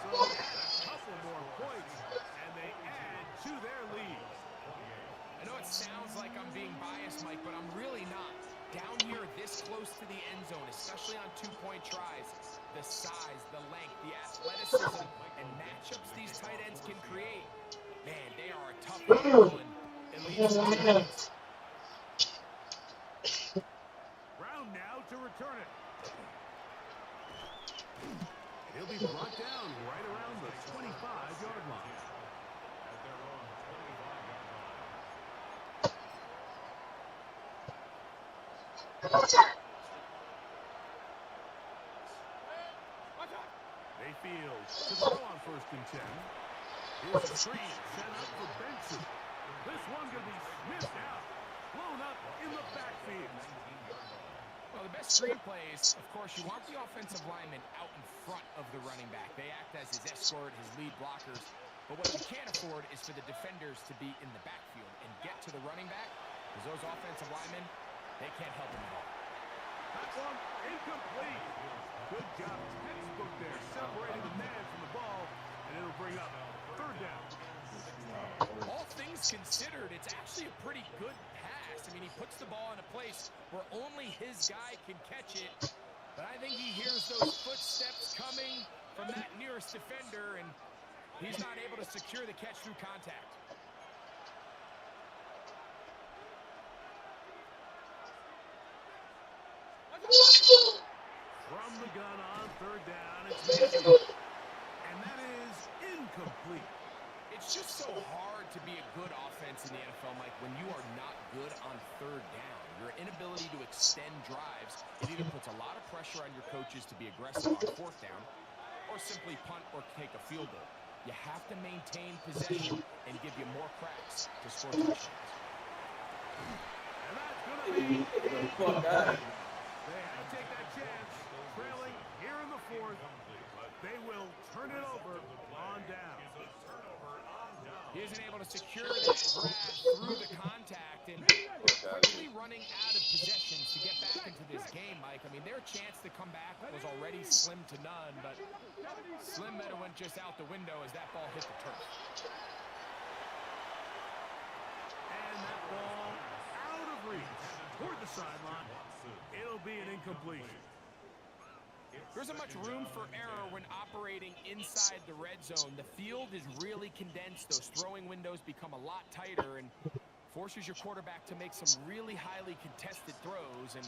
So they add a couple more points, and they add to their lead. I know it sounds like I'm being biased, Mike, but I'm really not. Down here this close to the end zone, especially on 2-point tries, the size, the length, the athleticism, and matchups these tight ends can create, man, they are a tough handle and it leads to points. Brown now to return it. He'll be brought down right around the 25-yard line. At their own 25-yard Mayfield to throw on 1st and 10. Here's a screen set up for Benson. This one going to be sniffed out. Blown up in the backfield. Well, the best screen plays, of course, you want the offensive lineman out in front of the running back. They act as his escort, his lead blockers. But what you can't afford is for the defenders to be in the backfield and get to the running back, because those offensive linemen, they can't help him at all. That one incomplete. Good job, textbook there, separating the man from the ball, and it'll bring up 3rd down. All things considered, it's actually a pretty good pass. I mean, he puts the ball in a place where only his guy can catch it. But I think he hears those footsteps coming from that nearest defender, and he's not able to secure the catch through contact. From the gun on 3rd down, it's Mayfield. And that is incomplete. It's just so hard to be a good offense in the NFL, Mike, when you are not good on 3rd down. Your inability to extend drives, it either puts a lot of pressure on your coaches to be aggressive on 4th down, or simply punt or take a field goal. You have to maintain possession and give you more cracks to score touchdowns. And that's going to be incomplete. They had to take that chance, trailing here in the 4th. They will turn it over on down. He isn't able to secure that grab through the contact, and quickly running out of possessions to get back into this game, Mike. I mean, their chance to come back was already slim to none, but slim better went just out the window as that ball hit the turf. And that ball out of reach toward the sideline. It'll be an incompletion. There isn't much room for error when operating inside the red zone. The field is really condensed. Those throwing windows become a lot tighter and forces your quarterback to make some really highly contested throws. And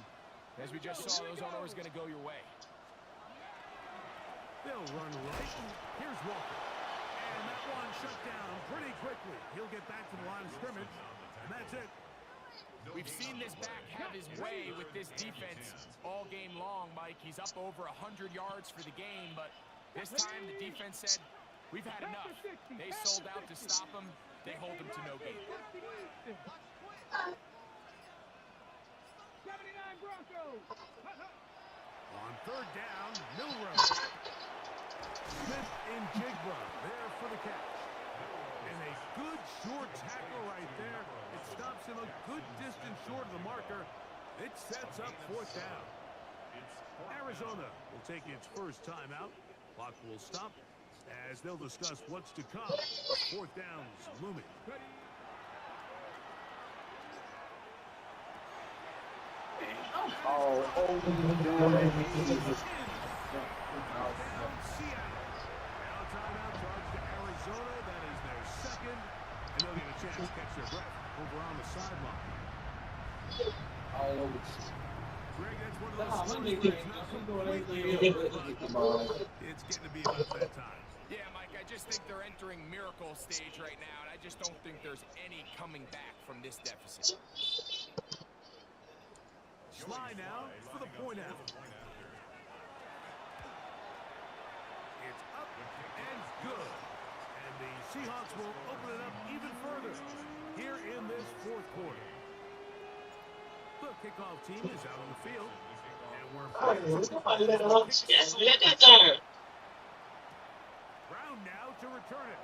as we just saw, those aren't always going to go your way. They'll run right. Here's Walker. And that one shut down pretty quickly. He'll get back to the line of scrimmage, and that's it. We've seen this back have his way with this defense all game long, Mike. He's up over 100 yards for the game, but this time the defense said, we've had enough. They sold out to stop him. They hold him to no gain. 79 Broncos. On third down, Milrow. Smith and Jigba there for the catch. And a good short tackle right there. It stops him a good distance short of the marker. It sets up fourth down. Arizona will take its first timeout. Clock will stop as they'll discuss what's to come. Fourth down's looming. Oh, Now timeout charge to Arizona. That is their second. And they'll get a chance to catch their breath over on the sideline. all over. Greg, that's one of Nah, those my stories nigga, where it's not I'm going completely over, to but it's getting to be about that time. Yeah, Mike, I just think they're entering miracle stage right now, and I just don't think there's any coming back from this deficit. Sly now for the point out. It's up and good. And the Seahawks will open it up even further here in this fourth quarter. The kickoff team is out on the field. And we're Brown now to return it.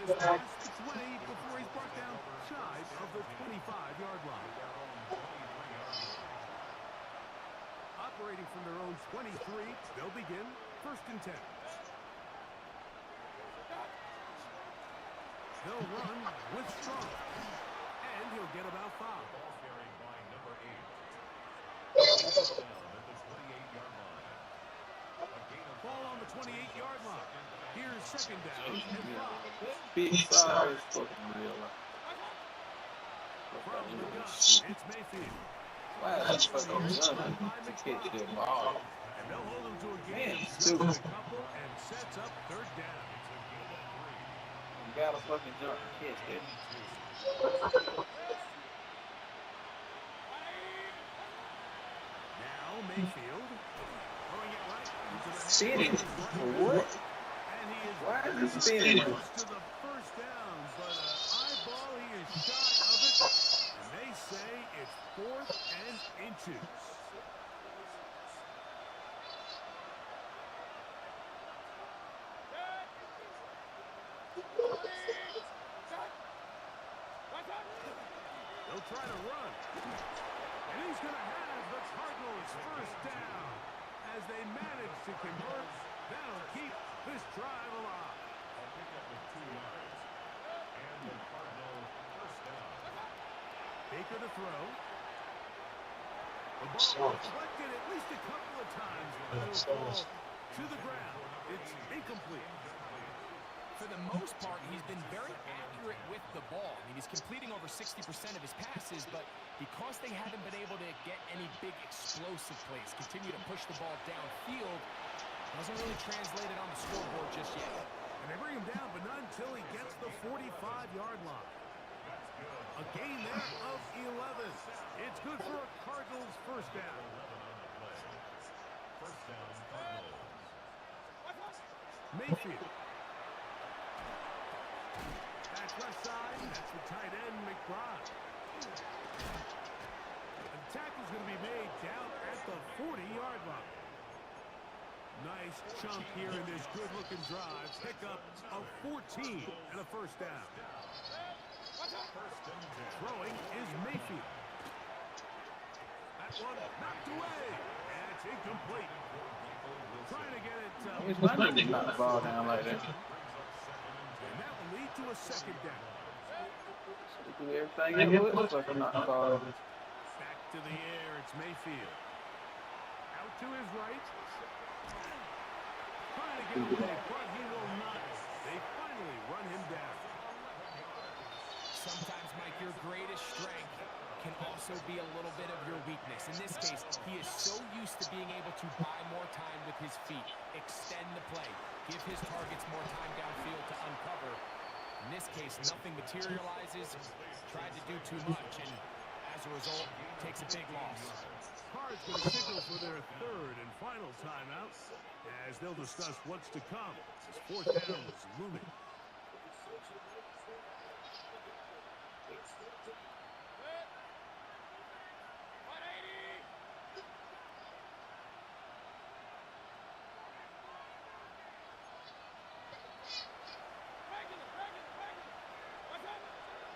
This pass to 20 before he's brought down shy of the 25-yard line. Operating from their own 23, they'll begin first and 10. They'll run with Strong. And he'll get about 5. Ball on the 28-yard line. Here's second down and 5. Big size fucking real. From the gun, it's Mayfield. Wow, that's fucking done. To catch that ball. And they'll hold him to a Man, game it's just stupid. a couple and sets up third down. You gotta fucking jump and catch that. Now Mayfield throwing it right into the Spinning? What? And he is Why is he very spinning? close to the first down, but eyeball, he is shy of it. And they say it's 4th and inches. They'll try to run. And he's going to have the Cardinals' first down. As they manage to convert, that'll keep this drive alive. Baker to throw. The ball deflected at least a couple of times, but it'll fall to the ground. It's incomplete. For the most part, he's been very accurate with the ball. I mean, he's completing over 60% of his passes, but because they haven't been able to get any big explosive plays, continue to push the ball downfield, hasn't really translated on the scoreboard just yet. And they bring him down, but not until he gets the 45-yard line. A gain there of 11. It's good for a Cardinals first down. Mayfield. That's left side. That's the tight end, McBride. The tackle's going to be made down at the 40-yard line. Nice chunk here in this good-looking drive. Pick up of 14 and a first down. Throwing is Mayfield. That one knocked away. And it's incomplete. Trying to get it. It's my nigga to knock the ball down like that. And that will lead to a second down. Do everything it would fucking knock the ball. Back to the air. It's Mayfield. to his right. Trying to get away, but he will not. They finally run him down. Sometimes, Mike, your greatest strength can also be a little bit of your weakness. In this case, he is so used to being able to buy more time with his feet, extend the play, give his targets more time downfield to uncover. In this case, nothing materializes, tried to do too much, and as a result, takes a big loss. Cards going to signal for their third and final timeout as they'll discuss what's to come as fourth down is looming.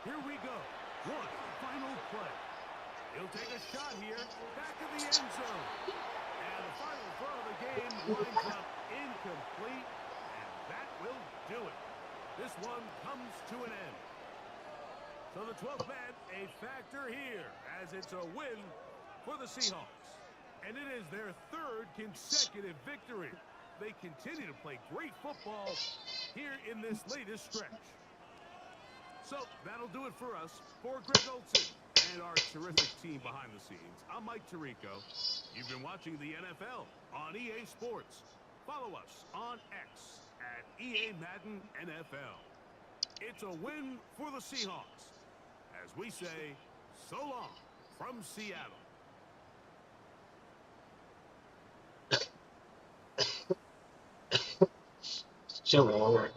Here we go. One final play. He'll take a shot here, back of the end zone. And the final throw of the game winds up incomplete, and that will do it. This one comes to an end. So the 12th man, a factor here, as it's a win for the Seahawks. And it is their third consecutive victory. They continue to play great football here in this latest stretch. So that'll do it for us. For Greg Olson and our terrific team behind the scenes, I'm Mike Tirico. You've been watching the NFL on EA Sports. Follow us on X at EA Madden NFL. It's a win for the Seahawks, as we say, so long from Seattle. Sure.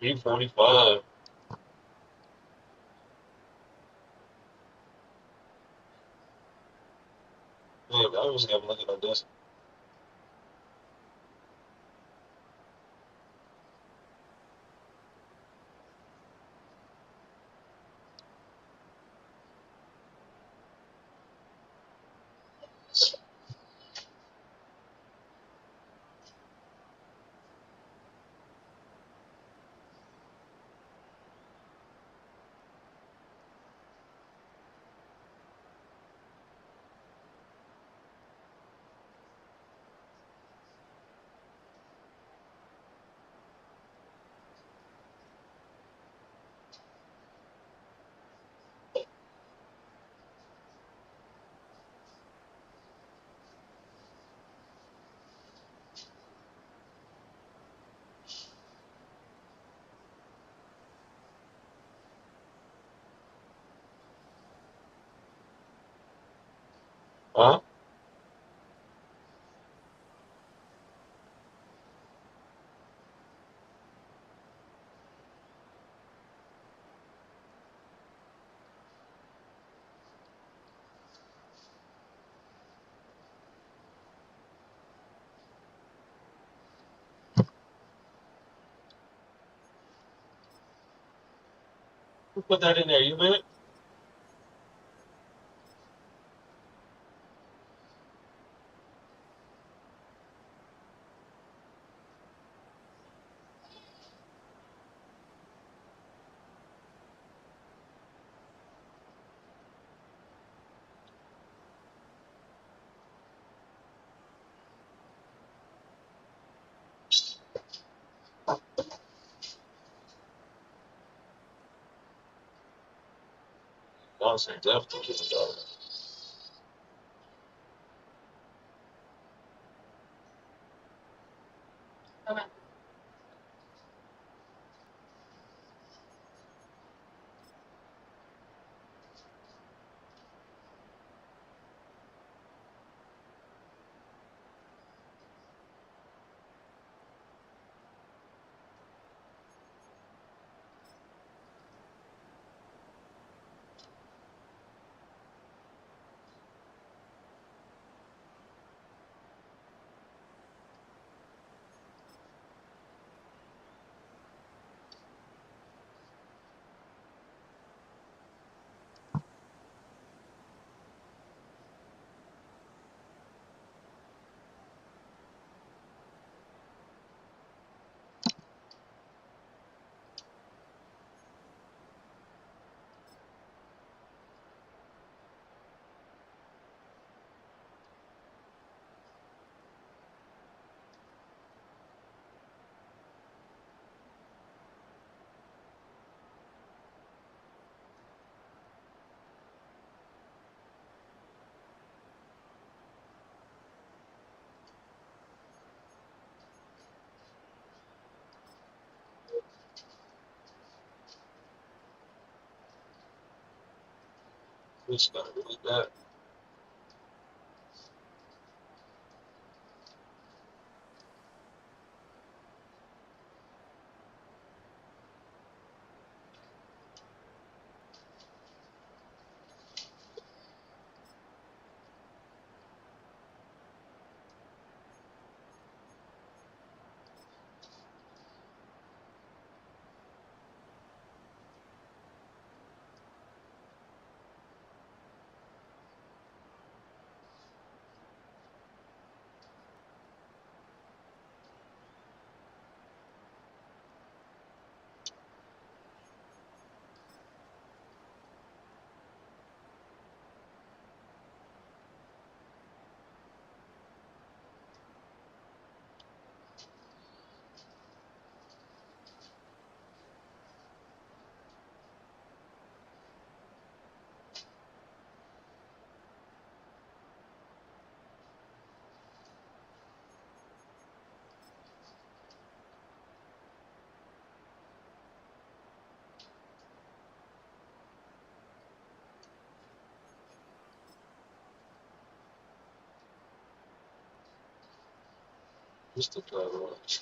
345. Yeah, I was gonna look at this. Huh? Who put that in there? You man? Johnson definitely getting done. We just gotta really bad. Just to try to watch.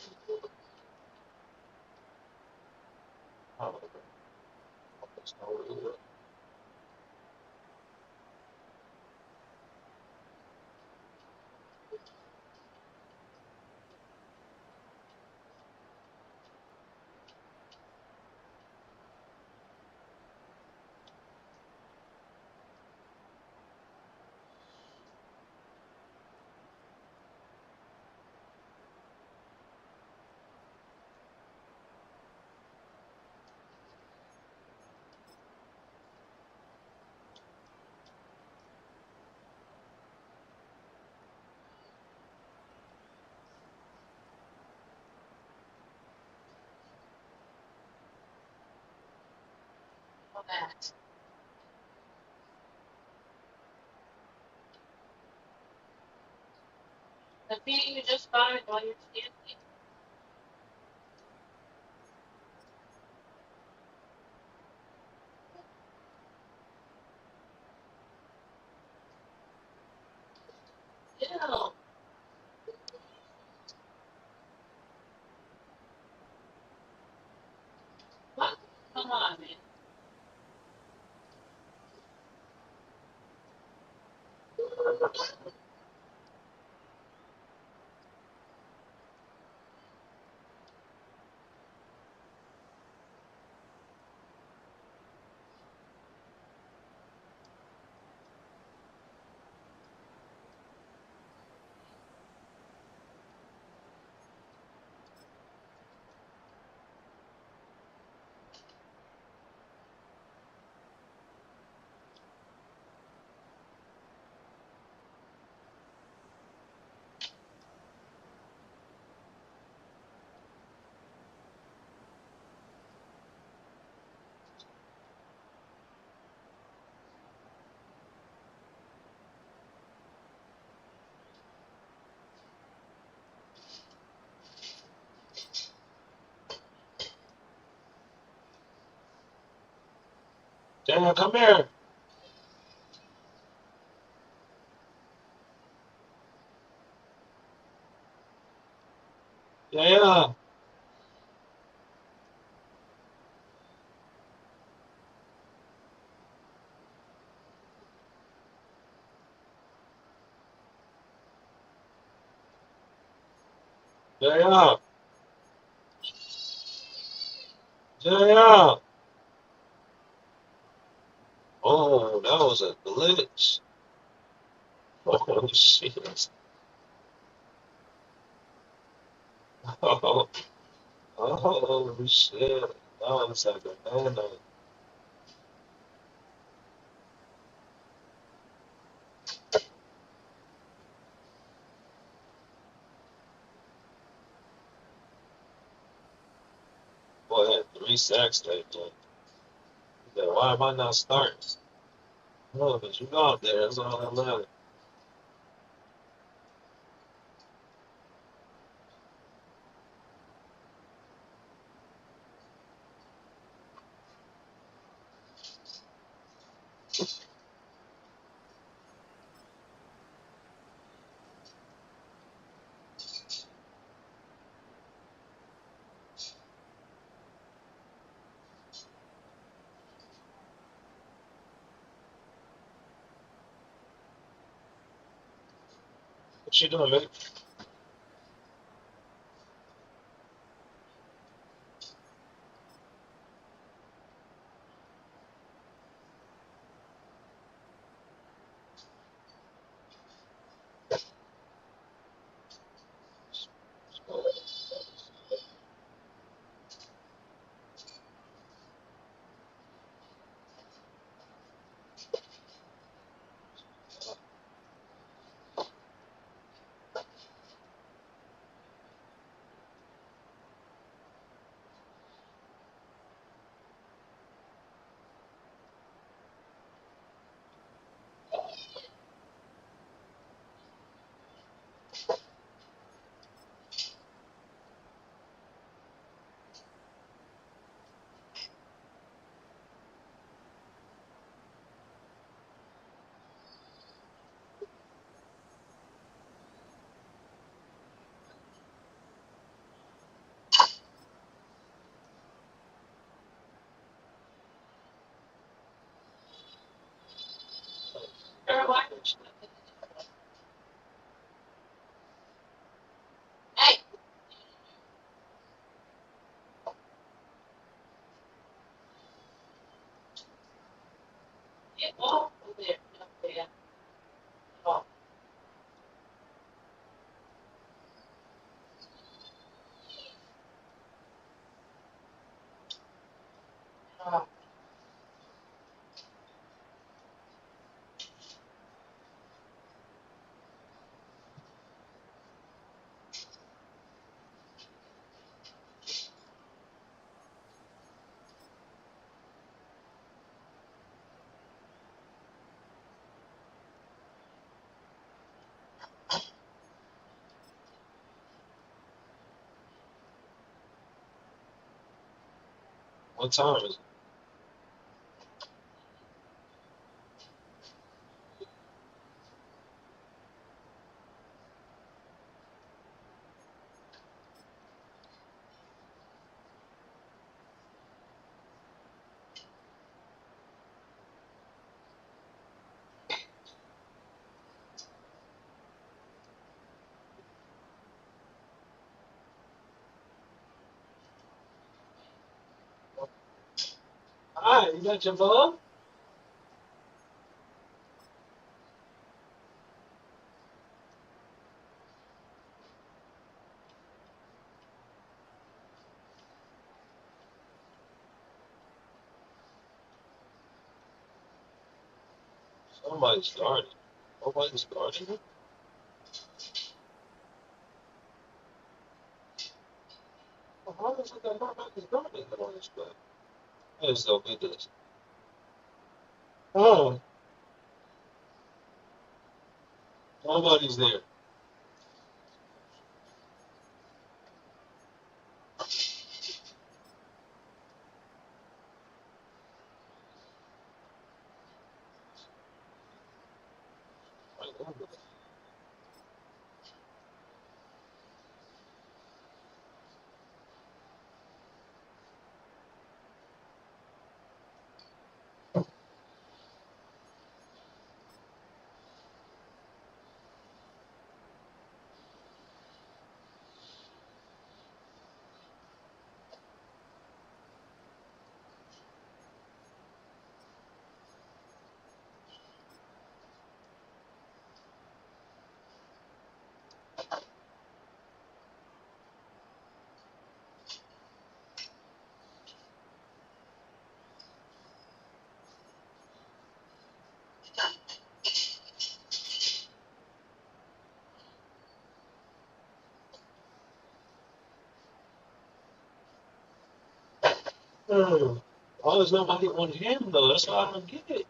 I don't know. That's not really good. Damn, come here. Yeah, yeah. Yeah, yeah. Yeah, yeah. Oh, that was a glitch. Oh, shit. Oh, oh, shit. That was like a no-no. Boy, I had 3 sacks that game. He said, why am I not starting? No, because you out there. That's all that matters. What you doing, man? What time is it? All right, you got your ball? Somebody's starting. Nobody's starting. Well, how is it that nobody's starting on this play? Let's go get this. Oh, nobody's there. Hmm. Oh, there's nobody on him though. That's why I don't get it.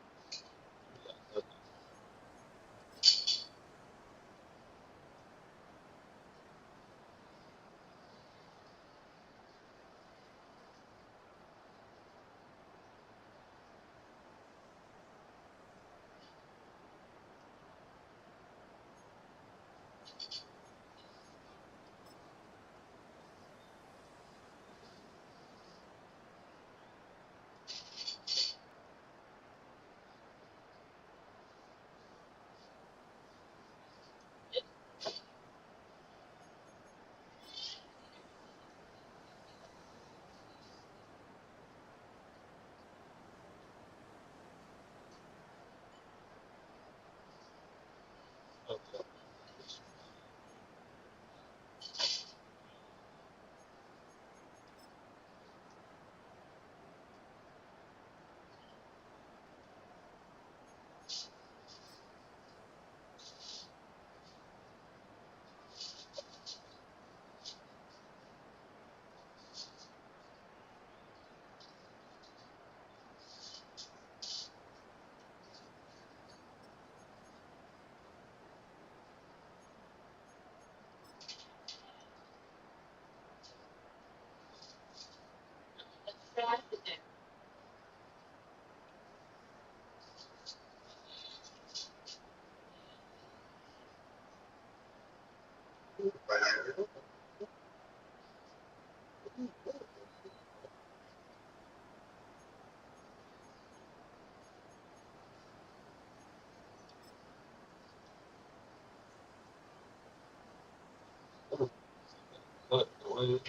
But the way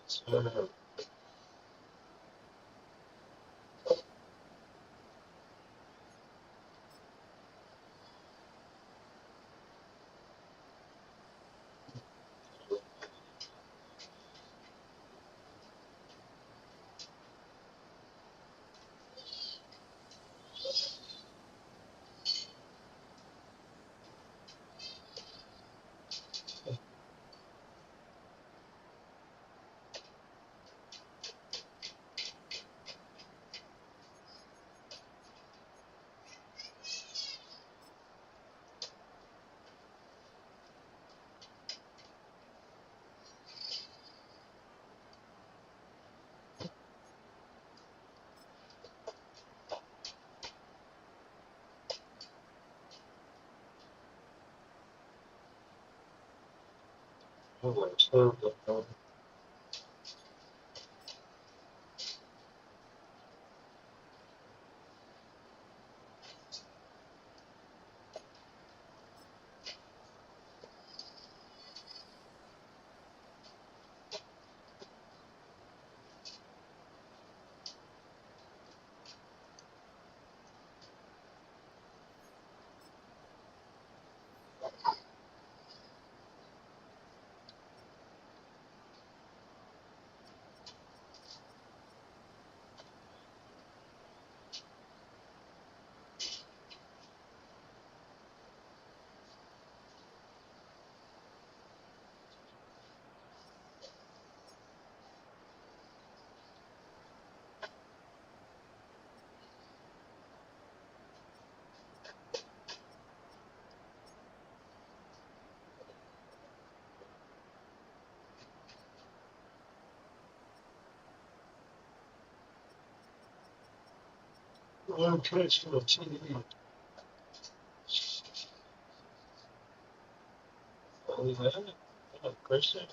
it's one catch for the team. Oh, yeah. Christian.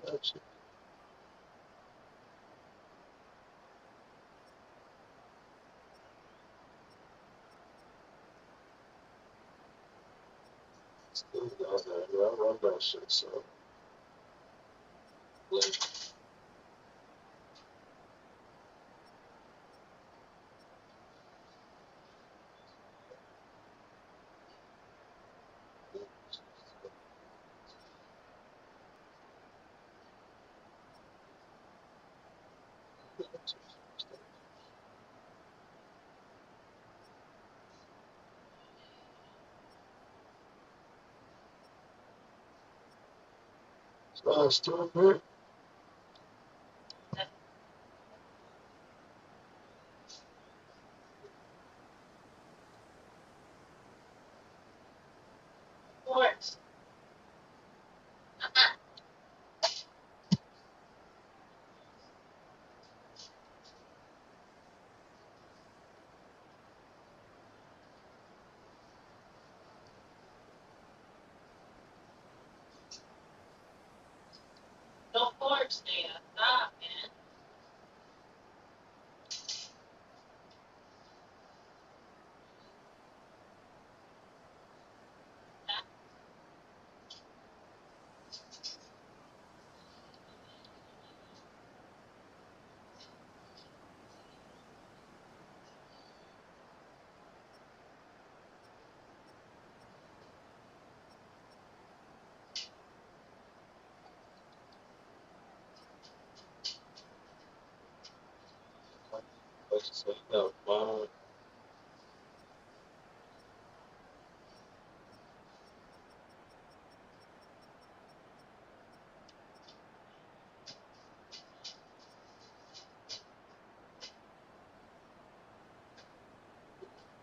That's still down there. I love that shit. So, like, Still good. No,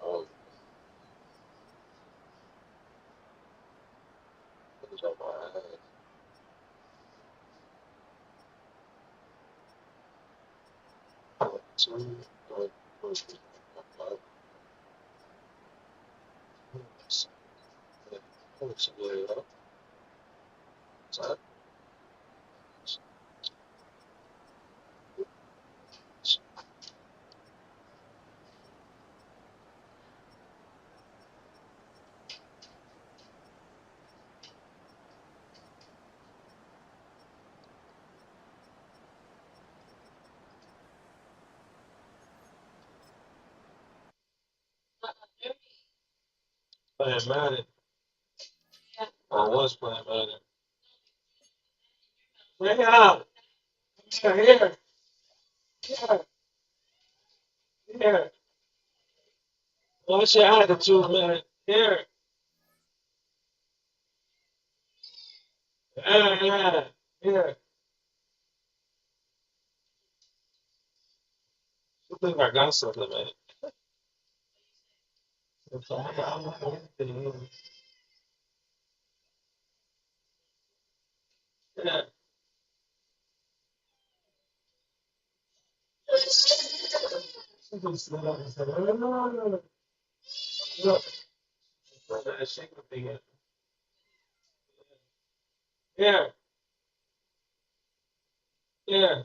oh, it's on my eyes. Two, three, four, five, six, seven, playing Madden. I was playing Madden. Bring it up. Here, here, here. What's your attitude, man? Here. Yeah. Here. You think I got something, man? If I got anything, yeah. She can sit up and say, "Oh, look." She could be it. Yeah, yeah.